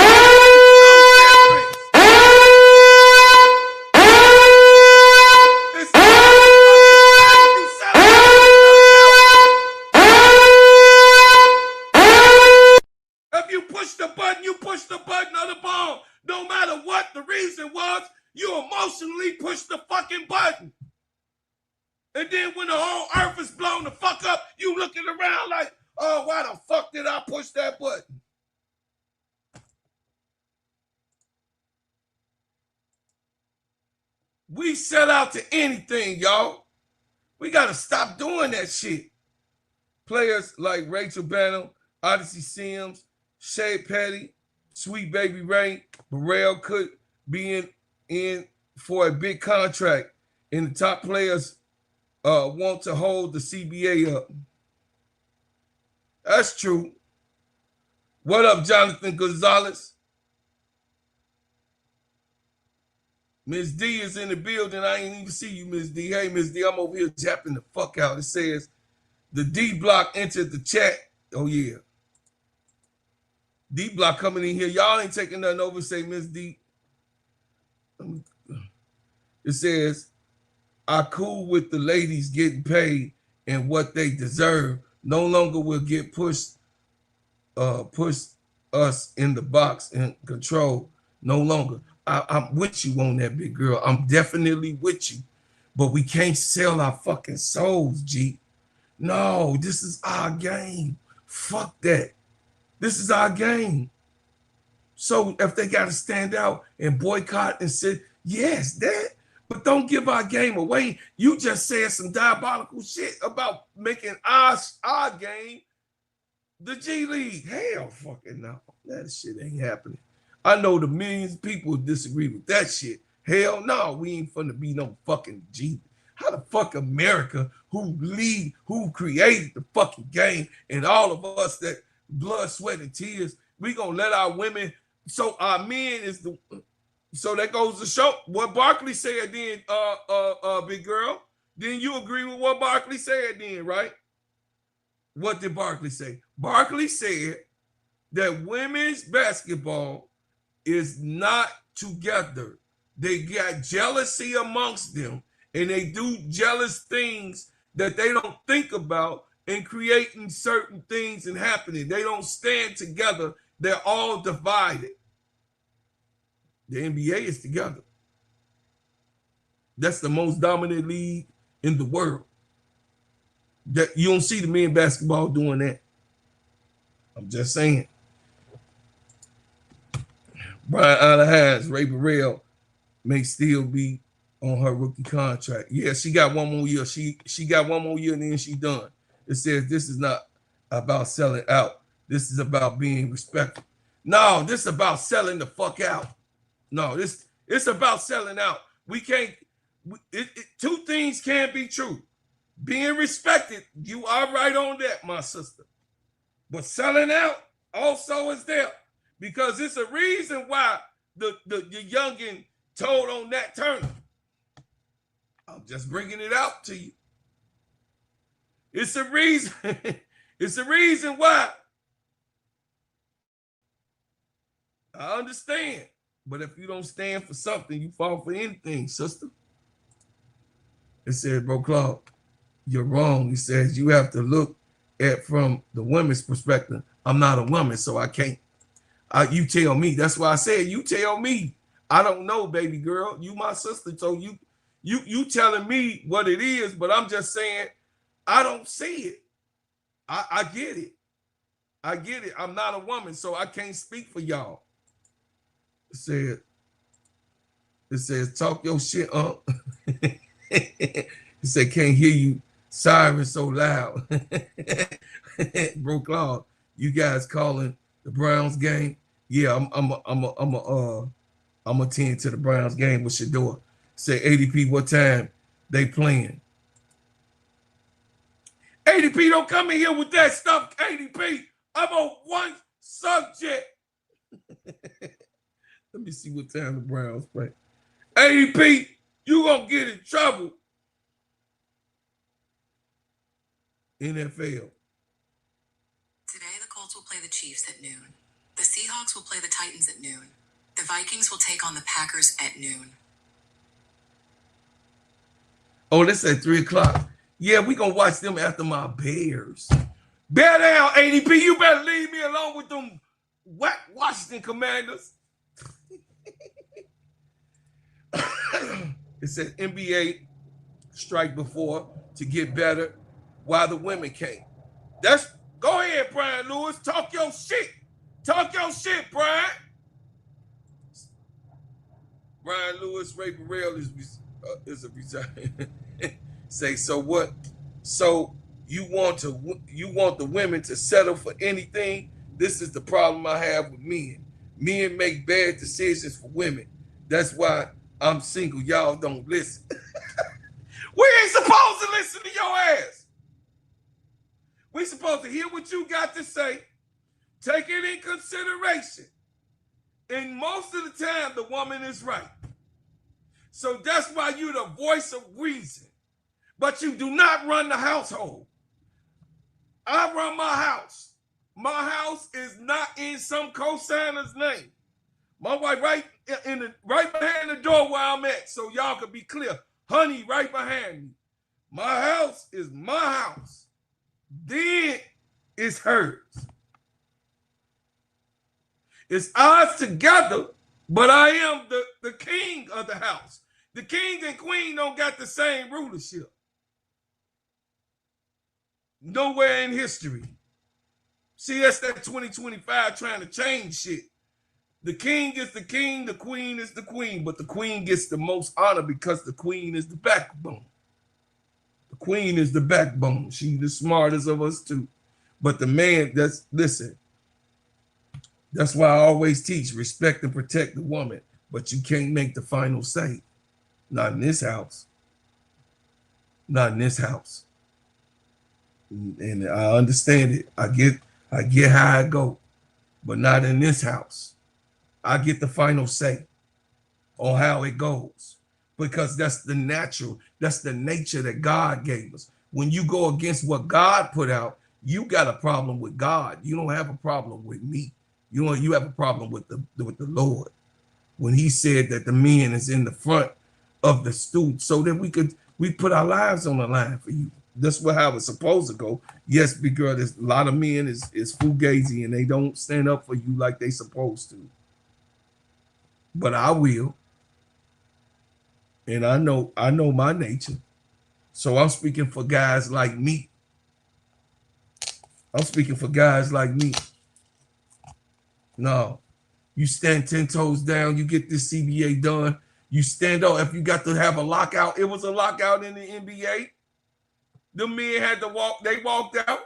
It's no difference. If you push the button, you push the button of the ball. No matter what the reason was, you emotionally push the fucking button. And then when the whole earth is blown the fuck up, you looking around like, oh, why the fuck did I push that button? We sell out to anything, y'all. We got to stop doing that shit. Players like Rachel Banner, Odyssey Sims, Shay Petty, Sweet Baby Ray, Burrell could be in for a big contract, and the top players want to hold the CBA up. That's true. What up, Jonathan Gonzalez? Miss D is in the building. I ain't even see you, Miss D. Hey, Miss D, I'm over here japping the fuck out. It says the D block entered the chat. Oh, yeah. D block coming in here. Y'all ain't taking nothing over. Say, Miss D. It says, I cool with the ladies getting paid and what they deserve. No longer will get push us in the box and control. No longer. I'm with you on that, big girl. I'm definitely with you. But we can't sell our fucking souls, G. No, this is our game. Fuck that. This is our game. So if they got to stand out and boycott and say, yes, that, but don't give our game away. You just said some diabolical shit about making our game the G League. Hell fucking no. That shit ain't happening. I know the millions of people disagree with that shit. Hell no, we ain't finna be no fucking G. How the fuck America, who created the fucking game, and all of us that blood, sweat, and tears, we gonna let our women, so our men is the, so that goes to show what Barkley said then, big girl. Then you agree with what Barkley said then, right? What did Barkley say? Barkley said that women's basketball is not together. They got jealousy amongst them, and they do jealous things that they don't think about and creating certain things and happening. They don't stand together. They're all divided. The NBA is together. That's the most dominant league in the world. That you don't see the men basketball doing that. I'm just saying. Brian Alahaz, Ray Burrell may still be on her rookie contract. Yeah, she got one more year. She got one more year and then she done. It says this is not about selling out. This is about being respectful. No, this is about selling the fuck out. No, it's about selling out. We can't. Two things can't be true. Being respected, you are right on that, my sister. But selling out also is there. Because it's a reason why the youngin told on Nat Turner. I'm just bringing it out to you. It's a reason. It's a reason why. I understand. But if you don't stand for something, you fall for anything, sister. It says, bro, Claude, you're wrong. He says you have to look at from the women's perspective. I'm not a woman, so I can't. You tell me. That's why I said you tell me. I don't know, baby girl. You my sister, so you telling me what it is, but I'm just saying I don't see it. I get it. I get it. I'm not a woman, so I can't speak for y'all. It says talk your shit up. It said can't hear you siren so loud. Bro, Claude, you guys calling the Browns game? Yeah, I'm I'm gonna attend to the Browns game with Shador. Say, ADP, what time they playing? ADP, don't come in here with that stuff, ADP. I'm on one subject. Let me see what time the Browns play. ADP, you gonna get in trouble. NFL. Today, the Colts will play the Chiefs at noon. The Seahawks will play the Titans at noon. The Vikings will take on the Packers at noon. Oh, this at 3 o'clock. Yeah, we gonna watch them after my Bears. Bear down, ADP. You better leave me alone with them whack Washington Commanders. It said NBA strike before to get better while the women can't. Go ahead, Brian Lewis. Talk your shit. Talk your shit, Brian. Brian Lewis, Ray Burrell is a resign. Say, so what? So you want the women to settle for anything? This is the problem I have with men. Men make bad decisions for women. That's why I'm single. Y'all don't listen. We ain't supposed to listen to your ass. We supposed to hear what you got to say, take it in consideration. And most of the time, the woman is right. So that's why you're the voice of reason. But you do not run the household. I run my house. My house is not in some co-signer's name. My wife right behind the door where I'm at, so y'all can be clear. Honey right behind me. My house is my house. Then it's hers. It's ours together, but I am the king of the house. The king and queen don't got the same rulership. Nowhere in history. See, that's that 2025 trying to change shit. The king is the king, the queen is the queen, but the queen gets the most honor because the queen is the backbone. The queen is the backbone. She's the smartest of us too. But the man, listen, that's why I always teach, respect and protect the woman, but you can't make the final say. Not in this house. Not in this house. And I understand it. I get how it go, but not in this house. I get the final say on how it goes because that's the nature that God gave us. When you go against what God put out, you got a problem with God. You don't have a problem with me. You have a problem with the Lord. When he said that the men is in the front of the stool so that we put our lives on the line for you. That's how it's supposed to go. Yes, big girl, there's a lot of men is fugazi and they don't stand up for you like they supposed to. But I will. And I know my nature. So I'm speaking for guys like me. I'm speaking for guys like me. No, you stand 10 toes down, you get this CBA done, you stand up. If you got to have a lockout, it was a lockout in the NBA. The men had to walk, they walked out.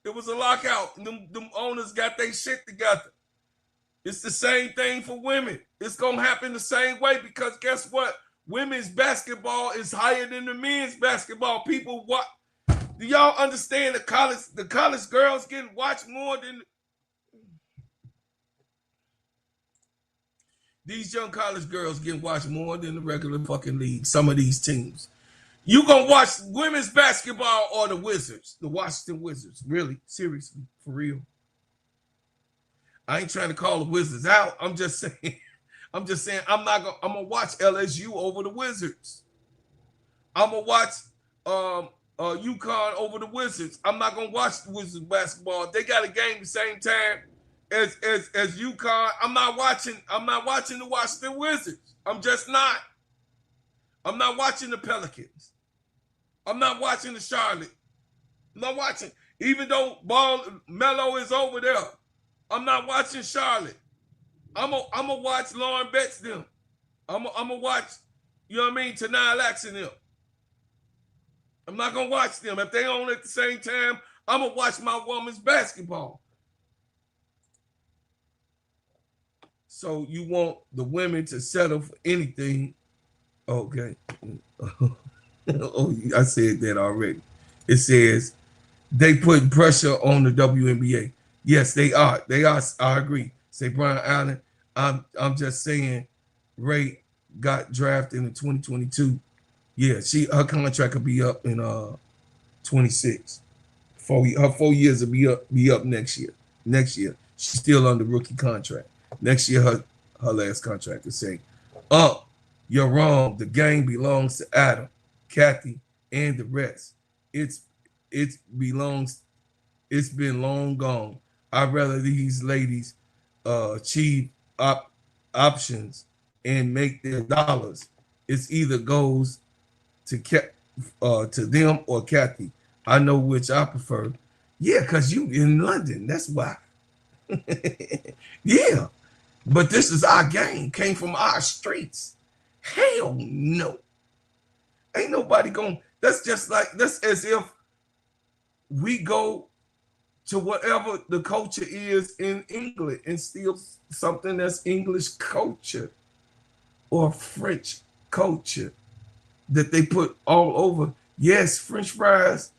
It was a lockout. Them owners got their shit together. It's the same thing for women. It's going to happen the same way because guess what? Women's basketball is higher than the men's basketball. People, what? Do y'all understand the college girls getting watched more than these young college girls getting watched more than the regular fucking league? Some of these teams. You gonna watch women's basketball or the Wizards, the Washington Wizards? Really? Seriously? For real? I ain't trying to call the Wizards out. I'm just saying I'm gonna watch LSU over the Wizards. I'm gonna watch UConn over the Wizards. I'm not gonna watch the Wizards basketball. If they got a game the same time as UConn, I'm not watching the Washington Wizards. I'm just not. I'm not watching the Pelicans. I'm not watching the Charlotte. I'm not watching, even though Melo is over there. I'm not watching Charlotte. I'm gonna watch Lauren Betts them. I'm gonna watch, you know what I mean, Tanai Lax and them. I'm not gonna watch them. If they on at the same time, I'm gonna watch my women's basketball. So you want the women to settle for anything. Okay. Oh, I said that already. It says they put pressure on the WNBA. Yes, they are. They are. I agree. Say Brian Allen. I'm just saying Ray got drafted in 2022. Yeah, her contract will be up in 26. Her 4 years will be up next year. Next year. She's still under rookie contract. Next year her last contract is saying, you're wrong. The game belongs to Adam, Kathy, and the rest. It belongs, it's been long gone. I'd rather these ladies achieve options and make their dollars. It's either goes to them or Kathy. I know which I prefer. Yeah, because you in London. That's why. Yeah. But this is our game. Came from our streets. Hell no. Ain't nobody going. That's as if we go to whatever the culture is in England and steal something that's English culture or French culture that they put all over. Yes, French fries.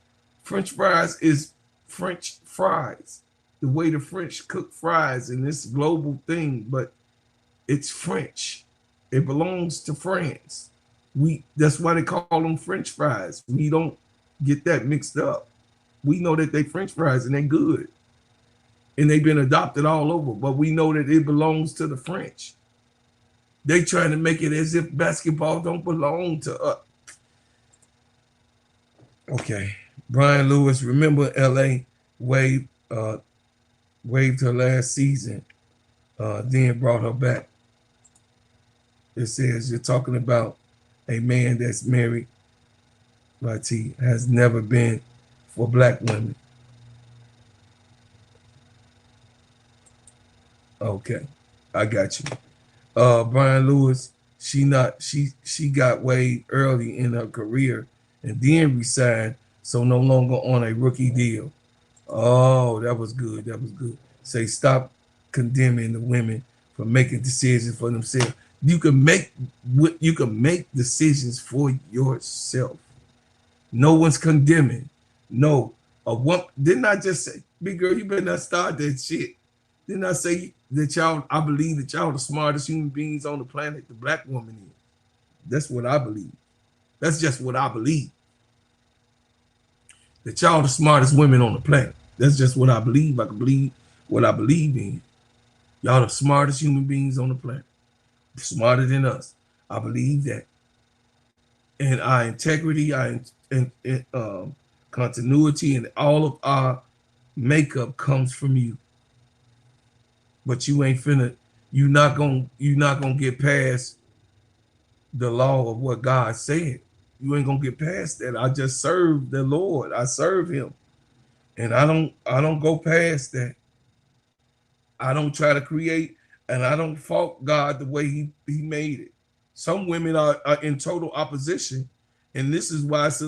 French fries is French fries. The way the French cook fries in this global thing, but it's French. It belongs to France. That's why they call them French fries. We don't get that mixed up. We know that they French fries and they're good. And they've been adopted all over, but we know that it belongs to the French. They trying to make it as if basketball don't belong to us. Okay. Brian Lewis, remember LA waived her last season, then brought her back. It says you're talking about a man that's married, but he has never been for black women. Okay, I got you. Brian Lewis, she got waived early in her career and then resigned, so no longer on a rookie deal. Oh, that was good. That was good. Say stop condemning the women for making decisions for themselves. You can make decisions for yourself. No one's condemning. No. Didn't I just say, big girl, you better not start that shit. Didn't I say that I believe that y'all the smartest human beings on the planet, the black woman is. That's what I believe. That's just what I believe. That y'all the smartest women on the planet. That's just what I believe. I can believe what I believe in. Y'all the smartest human beings on the planet. Smarter than us. I believe that. And our integrity, our continuity, and all of our makeup comes from you. But you ain't finna, you're not gonna get past the law of what God said. You ain't gonna get past that. I just serve the Lord. I serve him. And I don't go past that. I don't try to create, and I don't fault God the way he made it. Some women are in total opposition, and this is why it's a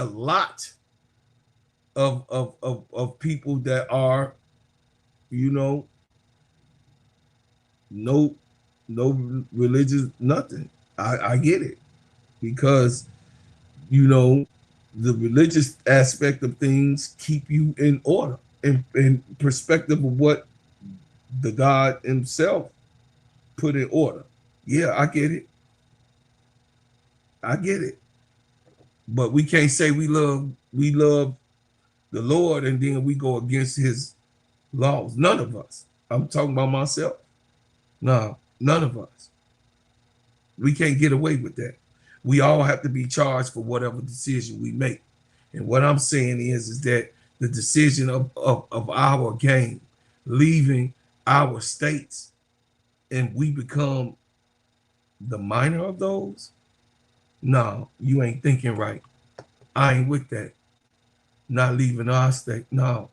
lot of people that are, no religious, nothing. I get it, because the religious aspect of things keep you in order in perspective of what the God himself put in order. Yeah, I get it. But we can't say we love the Lord and then we go against his laws. None of us. I'm talking about myself. No, none of us. We can't get away with that. We all have to be charged for whatever decision we make. And what I'm saying is that the decision of our game, leaving our states, and we become the minor of those, no, you ain't thinking right. I ain't with that. Not leaving our state. No,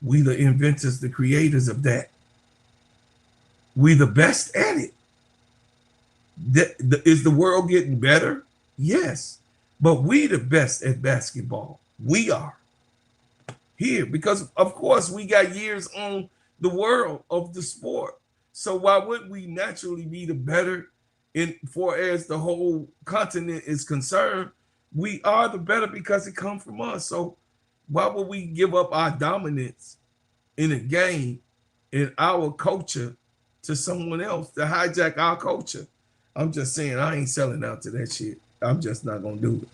we the inventors, the creators of that. We the best at it. Is the world getting better? Yes. But we the best at basketball. We are. Here, because of course we got years on the world of the sport. So why wouldn't we naturally be the better in for as the whole continent is concerned? We are the better because it comes from us. So why would we give up our dominance in a game in our culture to someone else to hijack our culture? I'm just saying, I ain't selling out to that shit. I'm just not gonna do it.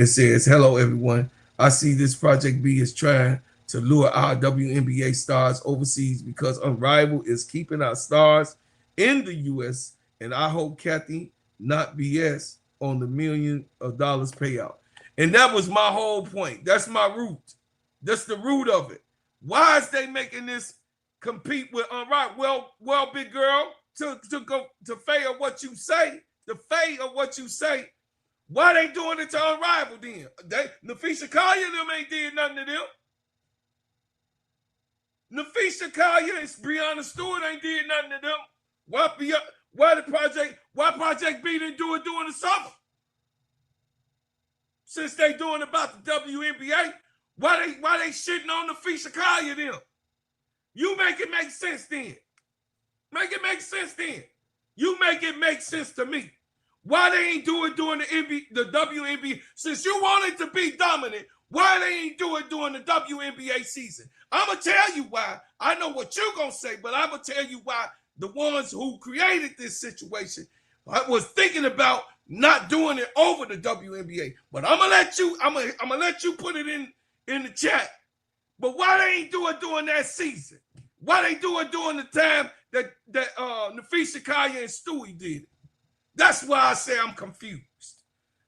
It says, hello everyone. I see this Project B is trying to lure our WNBA stars overseas because Unrivaled is keeping our stars in the US. And I hope Kathy not BS on the $millions payout. And that was my whole point. That's my root. That's the root of it. Why is they making this compete with Unrivaled? Well, big girl, to go to favor what you say, the fate of what you say. Why they doing it to Unrivaled then? Nafisha Collier and them ain't did nothing to them. Nafisha Collier and Breonna Stewart ain't did nothing to them. Why Project B didn't do it during the summer? Since they doing about the WNBA, why they shitting on Nafisha Collier them? You make it make sense then. Make it make sense then. You make it make sense to me. Why they ain't do it during the WNBA? Since you wanted to be dominant, why they ain't do it during the WNBA season? I'm going to tell you why. I know what you're going to say, but I'm going to tell you why the ones who created this situation was thinking about not doing it over the WNBA. But I'm going to let you put it in the chat. But why they ain't do it during that season? Why they do it during the time that Nafisha Collier and Stewie did it? That's why I say I'm confused.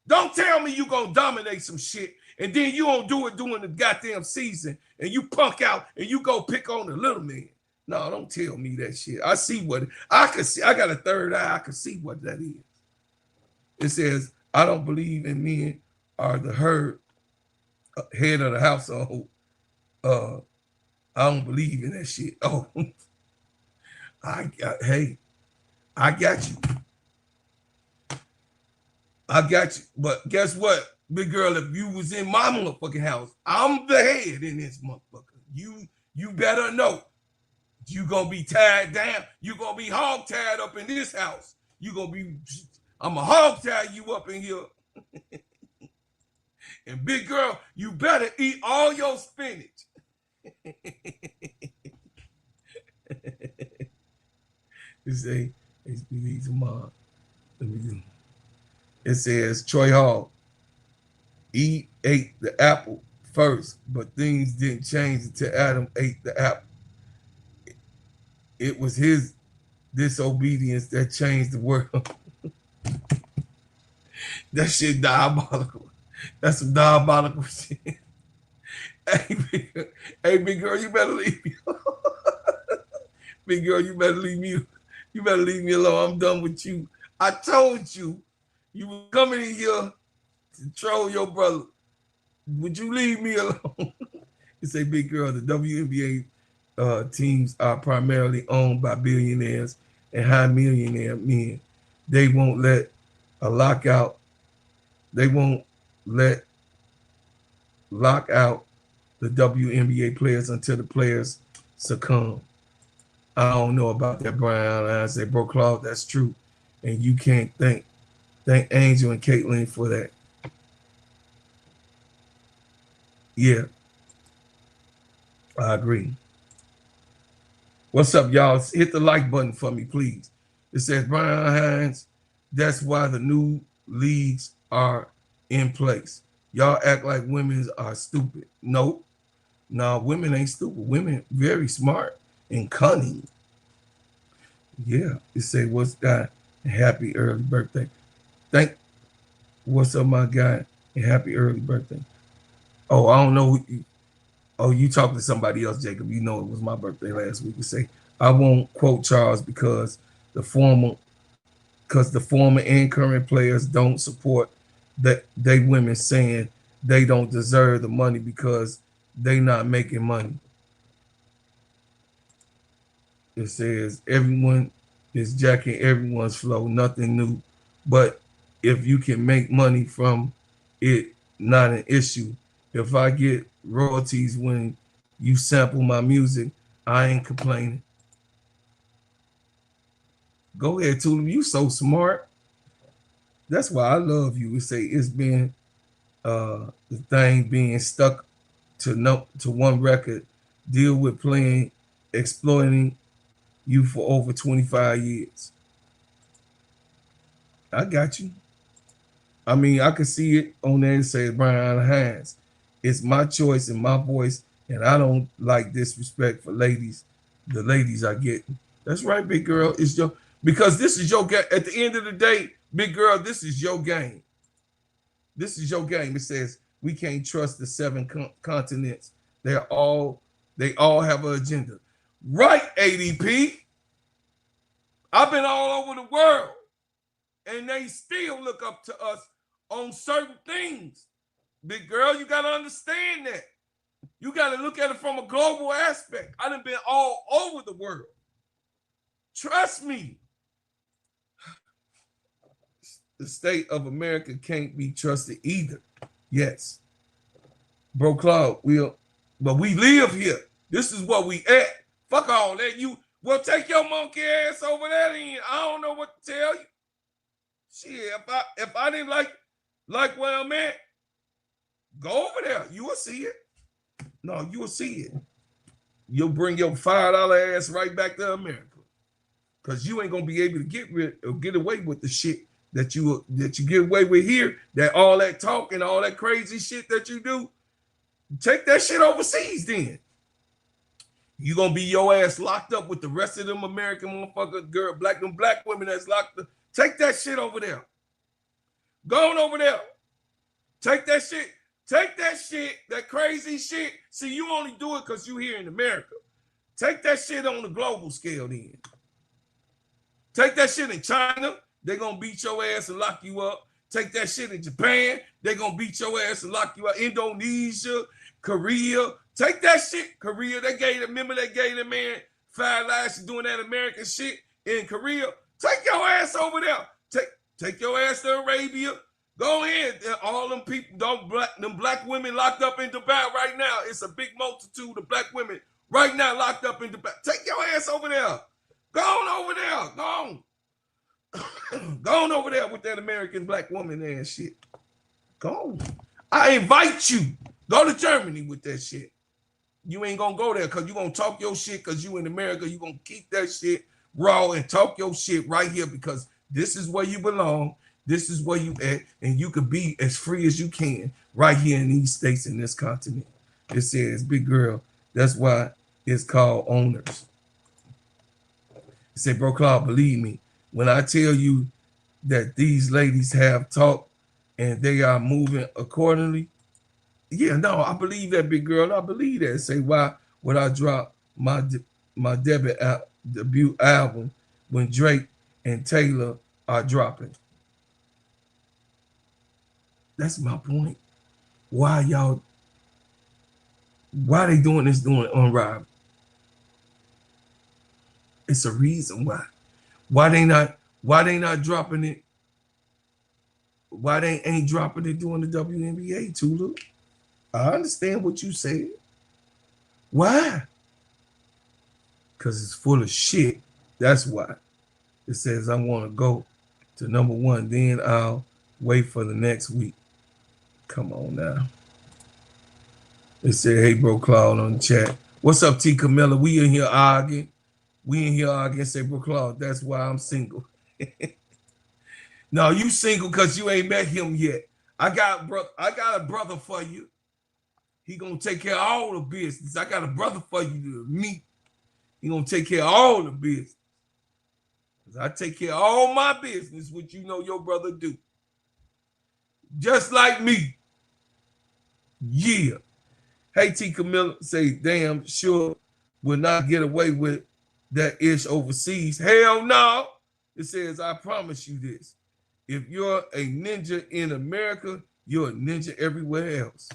Don't tell me you gonna dominate some shit and then you don't do it during the goddamn season and you punk out and you go pick on the little man. No, don't tell me that shit. I see what I can see. I got a third eye. I can see what that is. It says, I don't believe in men are the head of the household. I don't believe in that shit. Oh, hey, I got you. I got you. But guess what, big girl? If you was in my motherfucking house, I'm the head in this motherfucker. You better know. You gonna be tied down. You gonna be hog tied up in this house. I'm a hog tie you up in here. And big girl, you better eat all your spinach. You say, HBV tomorrow. Let me do. It says Troy Hall. Eve ate the apple first, but things didn't change until Adam ate the apple. It was his disobedience that changed the world. That shit diabolical. That's some diabolical shit. Hey, big girl, you better leave me alone. Big girl, you better leave me. You better leave me alone. I'm done with you. I told you you were coming in here to troll your brother. Would you leave me alone? You say, big girl, the WNBA teams are primarily owned by billionaires and high millionaire men. They won't let a lockout. They won't let lock out the WNBA players until the players succumb. I don't know about that, Brian. I say, bro, Claude, that's true. And you can't thank Angel and Caitlin for that. Yeah, I agree. What's up, y'all? Hit the like button for me, please. It says, Brian Hines, that's why the new leagues are in place. Y'all act like women are stupid. Nope. No, women ain't stupid. Women very smart and cunning. Yeah. It say, what's that? Happy early birthday. What's up, my guy? And happy early birthday. Oh, I don't know. You talking to somebody else, Jacob. You know it was my birthday last week. You say, I won't quote Charles because the former and current players don't support that they women saying they don't deserve the money because they not making money. It says everyone is jacking everyone's flow, nothing new. But if you can make money from it, not an issue. If I get royalties when you sample my music, I ain't complaining. Go ahead, Tulip. You so smart. That's why I love you. We say it's been the thing being stuck to one record, deal with playing, exploiting you for over 25 years. I got you. I mean, I can see it on there and say Brian Hines. It's my choice and my voice, and I don't like disrespect for ladies. The ladies I get. That's right, big girl. It's your because this is your game. At the end of the day, big girl, this is your game. This is your game. It says we can't trust the seven continents. They all have an agenda. Right, ADP. I've been all over the world, and they still look up to us on certain things. Big girl, you got to understand that. You got to look at it from a global aspect. I done been all over the world. Trust me. The state of America can't be trusted either. Yes. Bro Claude, but we live here. This is what we at. Fuck all that. Well, take your monkey ass over there then. I don't know what to tell you. Shit, if I didn't like where I'm at, go over there. You will see it. No, you will see it. You'll bring your $5 ass right back to America. Because you ain't gonna be able to get away with the shit that you get away with here. That all that talk and all that crazy shit that you do. Take that shit overseas then. You gonna be your ass locked up with the rest of them American motherfuckers, them black women that's locked up. Take that shit over there. Go on over there. Take that shit. Take that shit, that crazy shit. See, you only do it because you here in America. Take that shit on the global scale then. Take that shit in China. They're going to beat your ass and lock you up. Take that shit in Japan. They're going to beat your ass and lock you up. Indonesia, Korea. Take that shit. Korea, remember they gave the man 5 lives for doing that American shit in Korea. Take your ass over there. Take your ass to Arabia. Go ahead. All them people, them black women locked up in Dubai right now. It's a big multitude of black women right now locked up in Dubai. Take your ass over there. Go on over there. Go on. Go on over there with that American black woman and shit. Go on. I invite you. Go to Germany with that shit. You ain't gonna go there because you gonna talk your shit because you in America. You gonna keep that shit raw and talk your shit right here because this is where you belong. This is where you at, and you could be as free as you can right here in these states in this continent. It says, big girl, that's why it's called owners. It said, bro, Claude, believe me, when I tell you that these ladies have talked and they are moving accordingly, yeah, no, I believe that, big girl. I believe that. Say, why would I drop my debut album when Drake and Taylor are dropping? That's my point. Why they doing this doing Unrivald? It's a reason why. Why they not dropping it? Why they ain't dropping it doing the WNBA, Tulu? I understand what you said. Why? Because it's full of shit. That's why. It says I want to go to number 1, then I'll wait for the next week. Come on now. It said, hey, bro, Claude on the chat. What's up, T. Camilla? We in here arguing. Say, bro, Claude, that's why I'm single. No, you single because you ain't met him yet. I got a brother for you. He gonna take care of all the business. I got a brother for you to meet. He gonna take care of all the business. I take care of all my business, which you know your brother do. Just like me. Yeah. Hey, T. Camilla, say, damn sure will not get away with that ish overseas. Hell no. It says, I promise you this. If you're a ninja in America, you're a ninja everywhere else.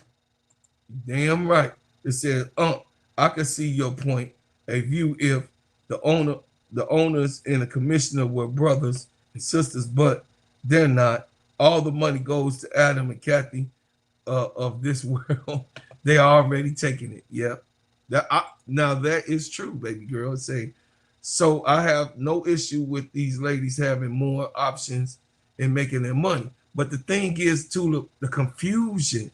Damn right. It says, I can see your point of view if the owners and the commissioner were brothers and sisters, but they're not. All the money goes to Adam and Kathy of this world. They are already taking it. Yeah. Now that is true, baby girl. Say, So I have no issue with these ladies having more options and making their money. But the thing is, too, the confusion.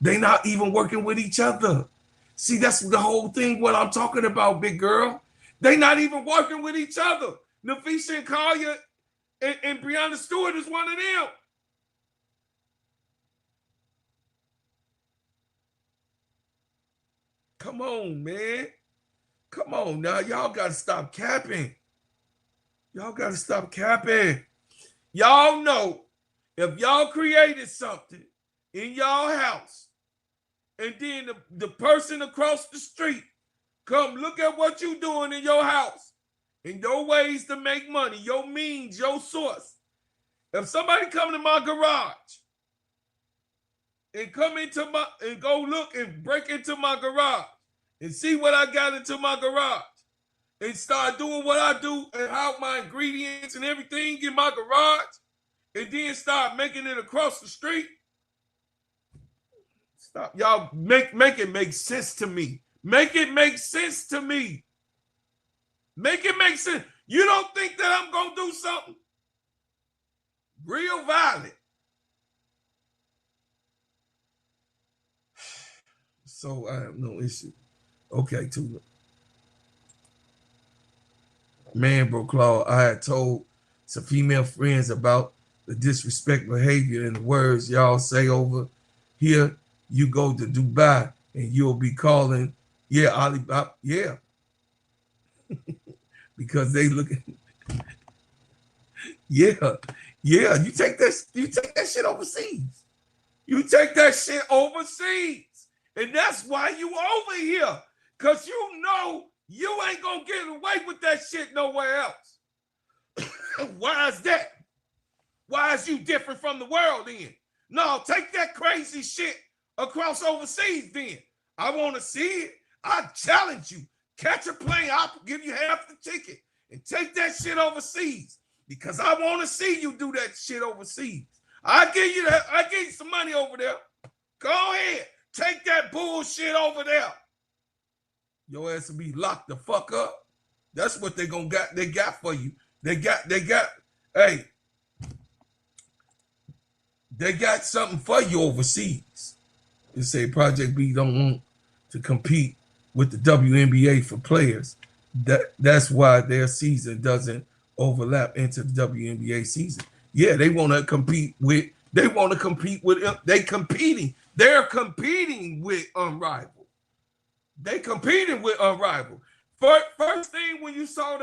They not even working with each other. See, that's the whole thing, what I'm talking about, big girl. They not even working with each other. Nafisha and Kaya and Breonna Stewart is one of them. Come on, man. Come on now. Y'all got to stop capping. Y'all got to stop capping. Y'all know if y'all created something in y'all house and then the person across the street come look at what you doing in your house and your ways to make money, your means, your source. If somebody come to my garage and come into my and go look and break into my garage and see what I got into my garage and start doing what I do and how my ingredients and everything in my garage and then start making it across the street. Stop. Y'all make it make sense to me. Make it make sense to me. Make it make sense. You don't think that I'm going to do something real violent? So I have no issue. Okay, Tula. Man, bro, Claude, I had told some female friends about the disrespectful behavior and the words y'all say over here. You go to Dubai and you'll be calling, yeah, Alibaba, yeah. Because they look at, yeah. You take that shit overseas. You take that shit overseas. And that's why you over here. Because you know you ain't going to get away with that shit nowhere else. Why is that? Why is you different from the world then? No, take that crazy shit across overseas then. I want to see it. I challenge you. Catch a plane. I'll give you half the ticket and take that shit overseas because I want to see you do that shit overseas. I give you that. I give you some money over there. Go ahead. Take that bullshit over there. Your ass will be locked the fuck up. That's what they got for you. They got something for you overseas. They say Project B don't want to compete with the WNBA for players. That's why their season doesn't overlap into the WNBA season. Yeah, they want to compete with They're competing with Unrivald. They competing with Unrivald. First thing when you saw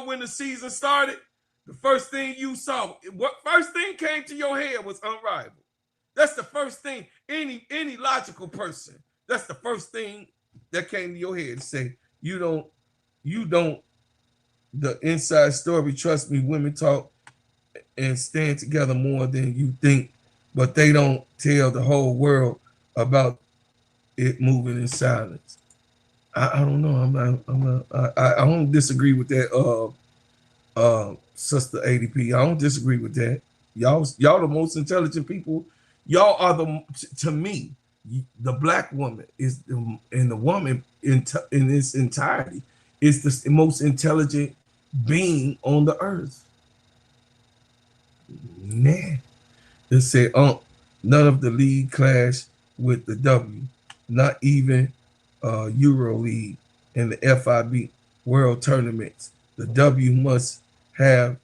when the season started, the first thing you saw, what first thing came to your head was Unrivald. That's the first thing any logical person. That's the first thing that came to your head to say, you don't, the inside story, trust me, women talk and stand together more than you think, but they don't tell the whole world about it moving in silence. I don't know. I don't disagree with that, Sister ADP. I don't disagree with that. Y'all the most intelligent people. Y'all are to me, the black woman is and the woman in its entirety is the most intelligent being on the earth. Nah. They say, none of the league clash with the W, not even Euro League and the FIB World Tournaments. The W must have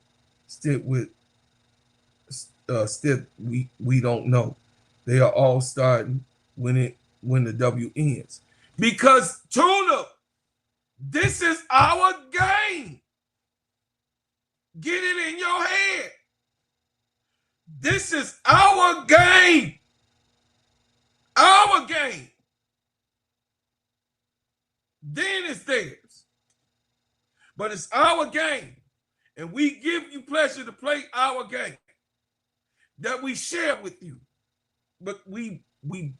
we don't know. They are all starting when the W ends. Because Tuna, this is our game. Get it in your head. This is our game. Our game. Then it's theirs. But it's our game. And we give you pleasure to play our game that we share with you. But we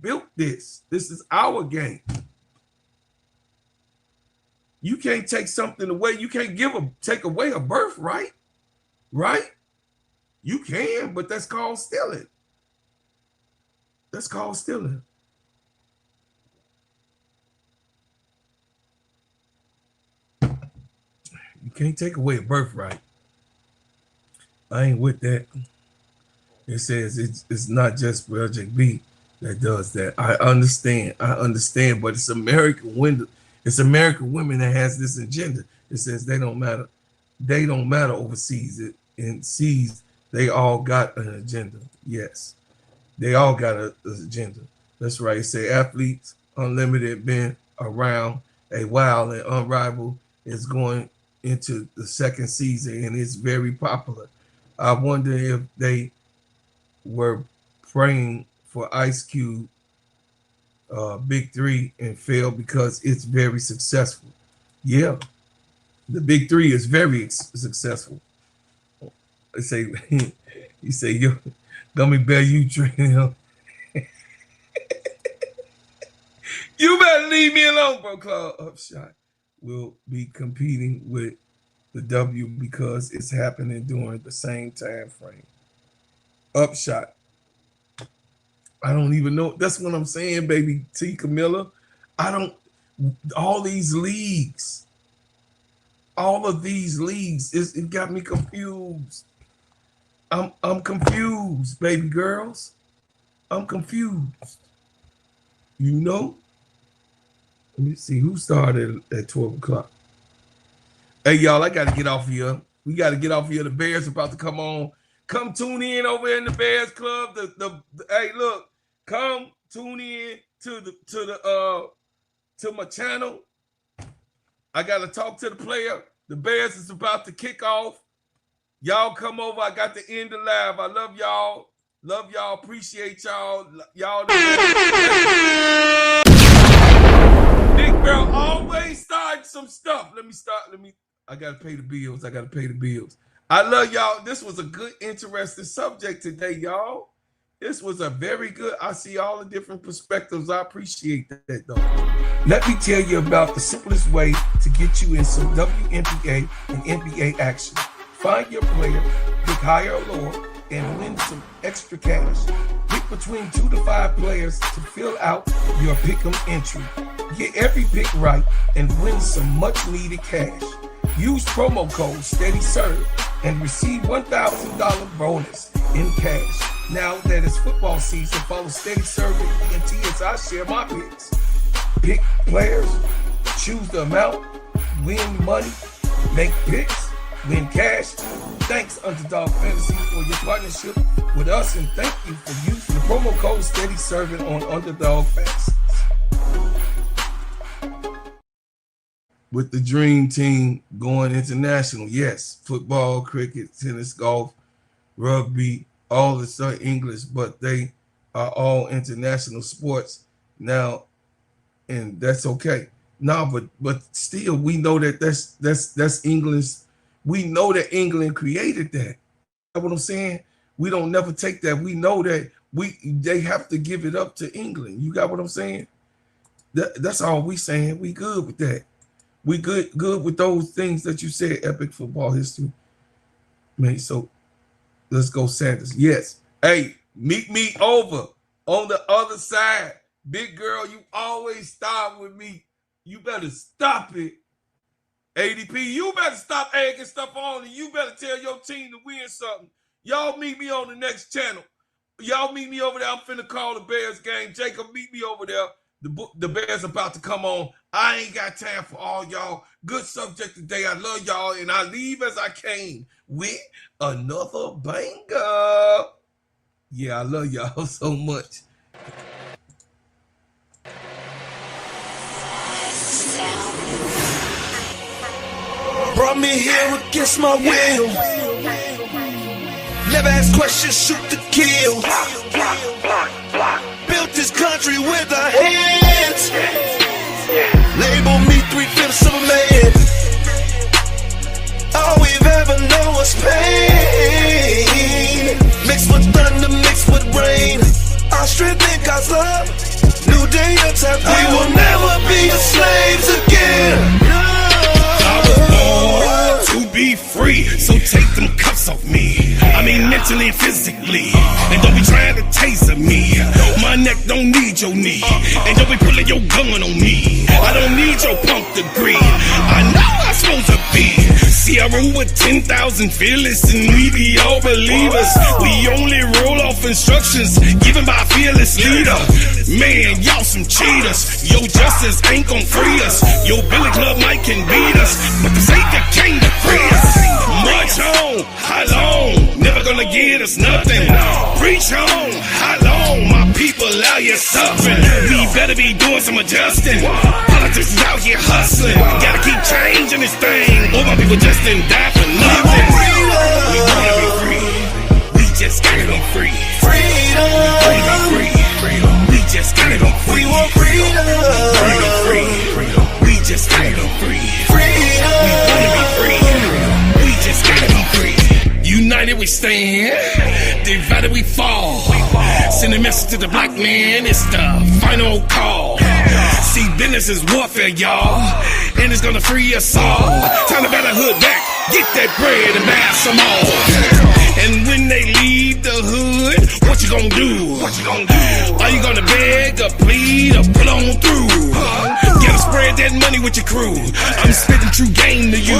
built this. This is our game. You can't take something away. You can't take away a birthright, right? You can, but that's called stealing. That's called stealing. You can't take away a birthright. I ain't with that. It says it's not just Project B that does that. I understand, but it's American women. It's American women that has this agenda. It says they don't matter. They don't matter overseas. In seas, they all got an agenda. Yes, they all got an agenda. That's right. It say Athletes Unlimited been around a while, and Unrivald is going into the second season, and it's very popular. I wonder if they were praying for Ice Cube Big 3 and failed because it's very successful. Yeah, the Big 3 is very successful. I say, you say, yo, Gummy Bear, you drink him. You better leave me alone, bro. Claude Upshot will be competing with the W because it's happening during the same time frame. Upshot. I don't even know. That's what I'm saying, baby T. Camilla. All these leagues, all of these leagues, it got me confused. I'm confused, baby girls. I'm confused. You know? Let me see who started at 12 o'clock. Hey, y'all, I got to get off here. We got to get off here. The Bears about to come on. Come tune in over in the Bears Club. Hey, look, come tune in to my channel. I got to talk to the player. The Bears is about to kick off. Y'all come over. I got to end the live. I love y'all. Love y'all. Appreciate y'all. Y'all. Big girl always starting some stuff. I got to pay the bills. I love y'all. This was a good, interesting subject today, y'all. This was a very good. I see all the different perspectives. I appreciate that, though. Let me tell you about the simplest way to get you in some WNBA and NBA action. Find your player, pick higher or lower, and win some extra cash. Pick between 2 to 5 players to fill out your pick'em entry. Get every pick right and win some much-needed cash. Use promo code SteadyServe and receive $1,000 bonus in cash. Now that it's football season, follow SteadyServe and ENT as I share my picks. Pick players, choose the amount, win money, make picks, win cash. Thanks, Underdog Fantasy, for your partnership with us, and thank you for using the promo code SteadyServ'n on Underdog Fantasy. With the dream team going international, yes, football, cricket, tennis, golf, rugby, all this English, but they are all international sports now, and that's okay. No, but still, we know that that's England's. We know that England created that. You know what I'm saying? We don't never take that. We know that they have to give it up to England. You got what I'm saying? That's all we saying. We good with that. We good with those things that you said, epic football history. Man, so let's go Sanders. Yes. Hey, meet me over on the other side. Big girl, you always start with me. You better stop it. ADP, you better stop egging stuff on, and you better tell your team to win something. Y'all meet me on the next channel. Y'all meet me over there. I'm finna call the Bears game. Jacob, meet me over there. The Bears about to come on. I ain't got time for all y'all. Good subject today. I love y'all, and I leave as I came with another banger. Yeah, I love y'all so much. Brought me here against my will. Never ask questions, shoot to kill. Built this country with our hands. Label me 3/5 of a man. All we've ever known was pain. Mixed with thunder, mixed with rain. Our strength in God's love. New day, a time. We will never be slaves again. I was born to be free. free, so take them cuffs off me. I mean mentally and physically. And don't be trying to taser me. My neck don't need your knee. And don't be pulling your gun on me. I don't need your punk degree. I know I'm supposed to be. See, I roll with 10,000 fearless, and we be all believers. We only roll off instructions given by a fearless leader. Man, y'all some cheaters. Your justice ain't gon' free us. Your Billy Club might can beat us, but the Savior came to free us. March on, how long? Never gonna get us nothing. Preach on, how long? My people out here suffering. We better be doing some adjusting. Politics is out here hustling. Gotta keep changing this thing, or my people just didn't die for nothing. We wanna be free. We just gotta be free. Freedom. We just gotta be free. We want freedom. We just gotta be free. Freedom. We wanna be free. We just gotta be free. United we stand, divided we fall. Send a message to the black man, it's the final call. See, business is warfare, y'all, and it's gonna free us all. Time to better hood back, get that bread and buy some more. And when they leave the hood, what you gonna do? Are you gonna beg or plead or pull on through? Gotta spread that money with your crew. I'm spitting true game to you.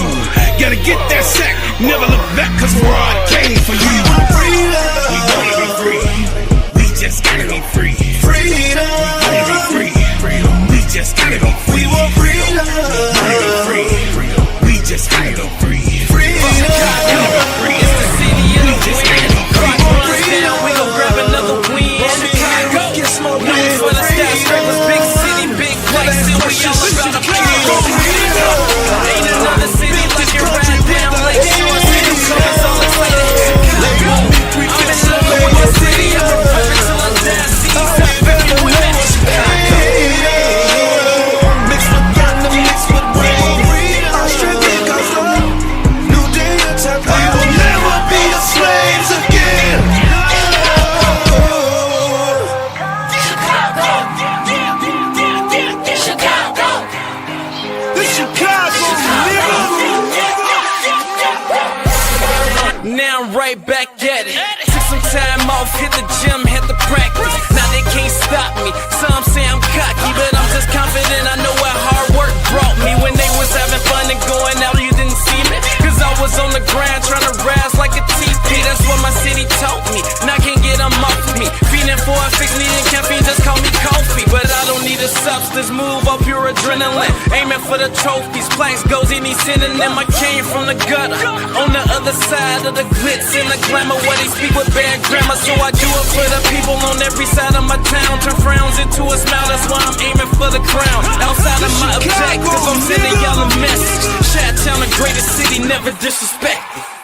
Gotta get that sack, never look back, cause fraud came for you. We wanna be free. We just gotta be free. Freedom. We wanna be free. We just gotta be free. We want freedom. We wanna be free. We just gotta be free. Freedom. It's the city of the wind. Rock runs down, we gon' grab another win. Chicago, known for the skyscrapers, big city, big place, and we all about the freedom. Ain't another city like it right down Lake Shore. City colors all excited. Chicago, I'm in love with my city. I'm a perfect till I die. Seaside everywhere. Chicago. Mixed with thunder, mixed with rain. Australia goes up. New day attack. We will never be the slaves again. Now I'm right back at it. Took some time off, hit the gym, hit the practice. Now they can't stop me. Some say I'm cocky, but I'm just confident. I know what hard work brought me. When they was having fun and going out, you didn't see me. Cause I was on the grind trying to rise like a TP. That's what my city taught me. Now can't get them off me. Feeding for a fix, needing caffeine, just call me coffee. But I don't need a substance, move up pure adrenaline. Aiming for the trophies, plaques goes any synonym. I came from the gutter, on the other side of the glitz and the glamour, where they speak with bad grammar. So I do it for the people on every side of my town. Turn frowns into a smile, that's why I'm aiming for the crown. Outside of my objective, I'm sending y'all a message. Chi-Town, the greatest city, never disrespected.